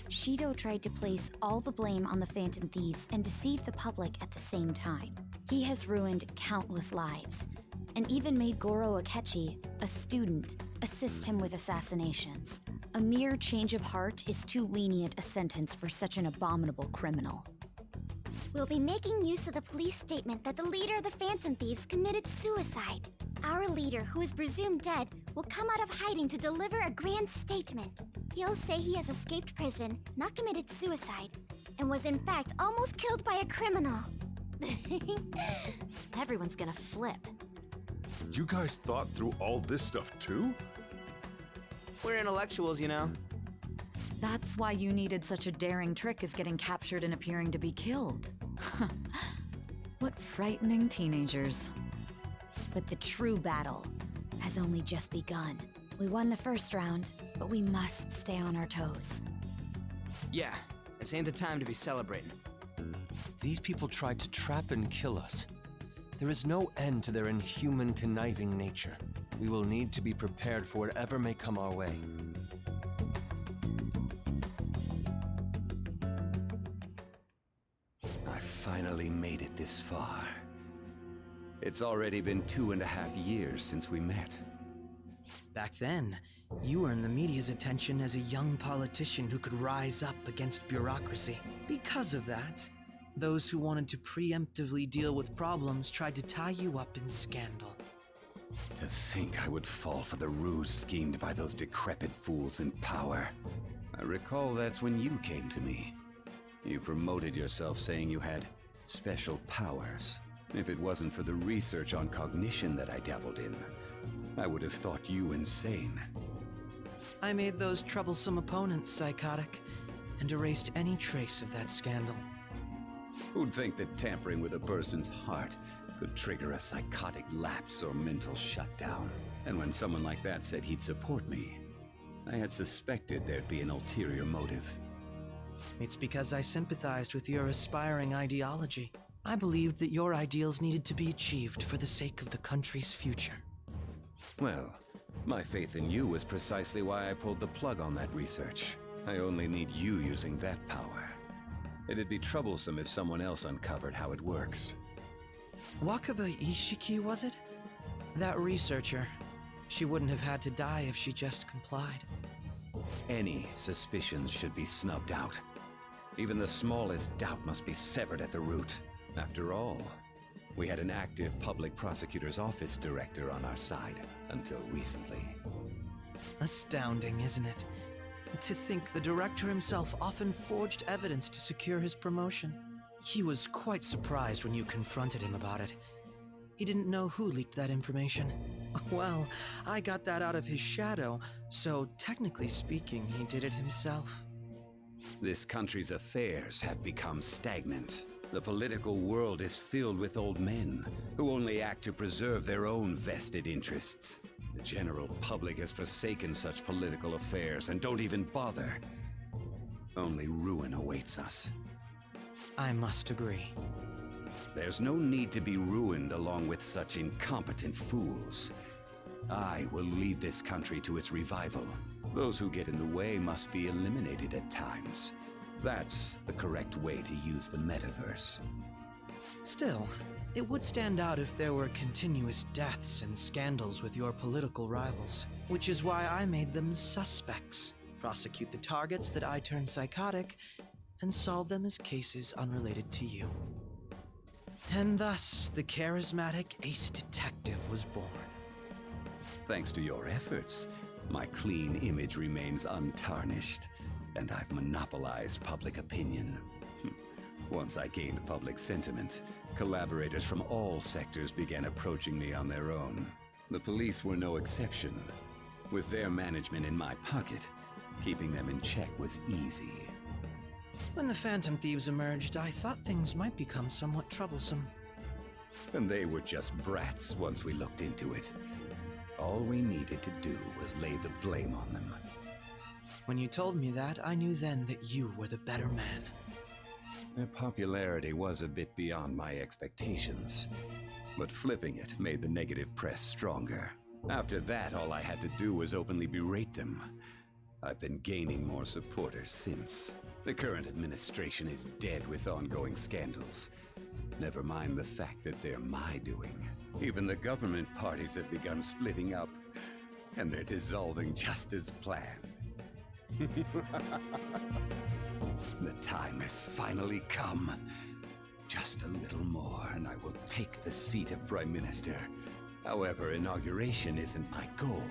F: Shido tried to place all the blame on the Phantom Thieves and deceive the public at the same time. He has ruined countless lives, and even made Goro Akechi, a student, assist him with assassinations. A mere change of heart is too lenient a sentence for such an abominable criminal.
G: We'll be making use of the police statement that the leader of the Phantom Thieves committed suicide. Our leader, who is presumed dead, will come out of hiding to deliver a grand statement. He'll say he has escaped prison, not committed suicide, and was in fact almost killed by a criminal.
B: Everyone's gonna flip.
K: You guys thought through all this stuff too?
E: We're intellectuals, you know.
D: That's why you needed such a daring trick as getting captured and appearing to be killed. What frightening teenagers.
F: But the true battle has only just begun. We won the first round, but we must stay on our toes.
E: Yeah, this ain't the time to be celebrating.
S: These people tried to trap and kill us. There is no end to their inhuman, conniving nature. We will need to be prepared for whatever may come our way.
M: I finally made it this far. It's already been 2.5 years since we met.
E: Back then, you earned the media's attention as a young politician who could rise up against bureaucracy. Because of that, those who wanted to preemptively deal with problems tried to tie you up in scandal.
M: To think I would fall for the ruse schemed by those decrepit fools in power. I recall that's when you came to me. You promoted yourself saying you had special powers. If it wasn't for the research on cognition that I dabbled in, I would have thought you insane.
E: I made those troublesome opponents psychotic, and erased any trace of that scandal.
M: Who'd think that tampering with a person's heart could trigger a psychotic lapse or mental shutdown? And when someone like that said he'd support me, I had suspected there'd be an ulterior motive.
E: It's because I sympathized with your aspiring ideology. I believed that your ideals needed to be achieved for the sake of the country's future.
M: Well, my faith in you was precisely why I pulled the plug on that research. I only need you using that power. It'd be troublesome if someone else uncovered how it works.
E: Wakaba Ishiki, was it? That researcher. She wouldn't have had to die if she just complied.
M: Any suspicions should be snubbed out. Even the smallest doubt must be severed at the root. After all, we had an active public prosecutor's office director on our side until recently.
E: Astounding, isn't it? To think the director himself often forged evidence to secure his promotion. He was quite surprised when you confronted him about it.
I: He didn't know who leaked that information. Well, I got that out of his shadow, so technically speaking, he did it himself.
M: This country's affairs have become stagnant. The political world is filled with old men who only act to preserve their own vested interests. The general public has forsaken such political affairs and don't even bother. Only ruin awaits us.
I: I must agree.
M: There's no need to be ruined along with such incompetent fools. I will lead this country to its revival. Those who get in the way must be eliminated at times. That's the correct way to use the metaverse.
I: Still, it would stand out if there were continuous deaths and scandals with your political rivals, which is why I made them suspects. Prosecute the targets that I turn psychotic, and solve them as cases unrelated to you. And thus, the charismatic ace detective was born.
M: Thanks to your efforts, my clean image remains untarnished, and I've monopolized public opinion. Once I gained public sentiment, collaborators from all sectors began approaching me on their own. The police were no exception. With their management in my pocket, keeping them in check was easy.
I: When the Phantom Thieves emerged, I thought things might become somewhat troublesome.
M: And they were just brats once we looked into it. All we needed to do was lay the blame on them.
I: When you told me that, I knew then that you were the better man.
M: Their popularity was a bit beyond my expectations, but flipping it made the negative press stronger. After that, all I had to do was openly berate them. I've been gaining more supporters since. The current administration is dead with ongoing scandals. Never mind the fact that they're my doing. Even the government parties have begun splitting up, and they're dissolving just as planned. The time has finally come. Just a little more, and I will take the seat of Prime Minister. However, inauguration isn't my goal.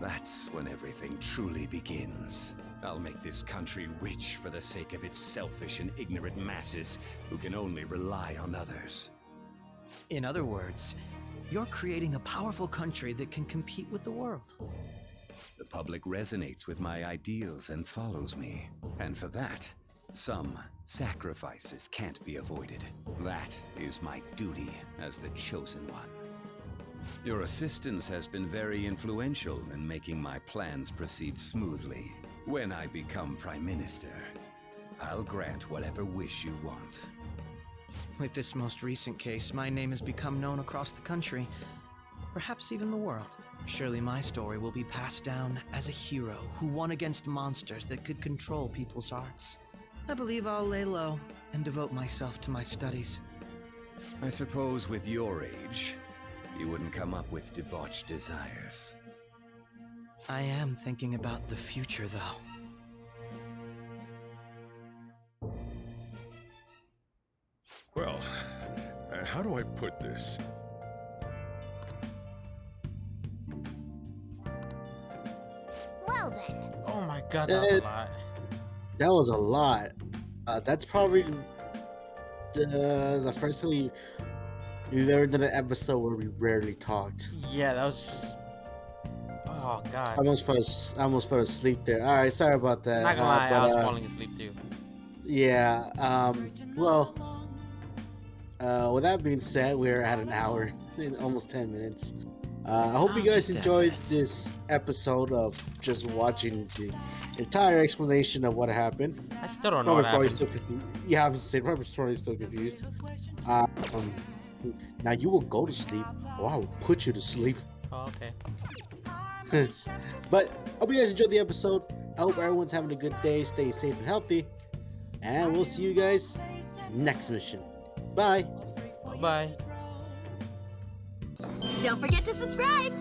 M: That's when everything truly begins. I'll make this country rich for the sake of its selfish and ignorant masses who can only rely on others.
I: In other words, you're creating a powerful country that can compete with the world.
M: The public resonates with my ideals and follows me. And for that, some sacrifices can't be avoided. That is my duty as the chosen one. Your assistance has been very influential in making my plans proceed smoothly. When I become Prime Minister, I'll grant whatever wish you want.
I: With this most recent case, my name has become known across the country, perhaps even the world. Surely my story will be passed down as a hero who won against monsters that could control people's hearts. I believe I'll lay low and devote myself to my studies.
M: I suppose with your age, you wouldn't come up with debauched desires.
I: I am thinking about the future, though.
K: Well, how do I put this?
G: Well then.
C: Oh my god, that was a lot.
A: That was a lot. That's probably the first time we've ever done an episode where we rarely talked.
C: Yeah, that was just... Oh god.
A: I almost fell asleep there. All right, sorry about that.
C: Not gonna lie, I was falling asleep too.
A: Yeah. Well. With that being said, we're at an hour, almost 10 minutes. I hope you guys enjoyed this episode of just watching the entire explanation of what happened.
C: I still don't know what happened.
A: Still confused. You haven't seen Robert's probably still confused. Now you will go to sleep, or I will put you to sleep.
C: Oh, okay.
A: But I hope you guys enjoyed the episode. I hope everyone's having a good day. Stay safe and healthy. And we'll see you guys next mission. Bye.
C: Bye.
G: Don't forget to subscribe.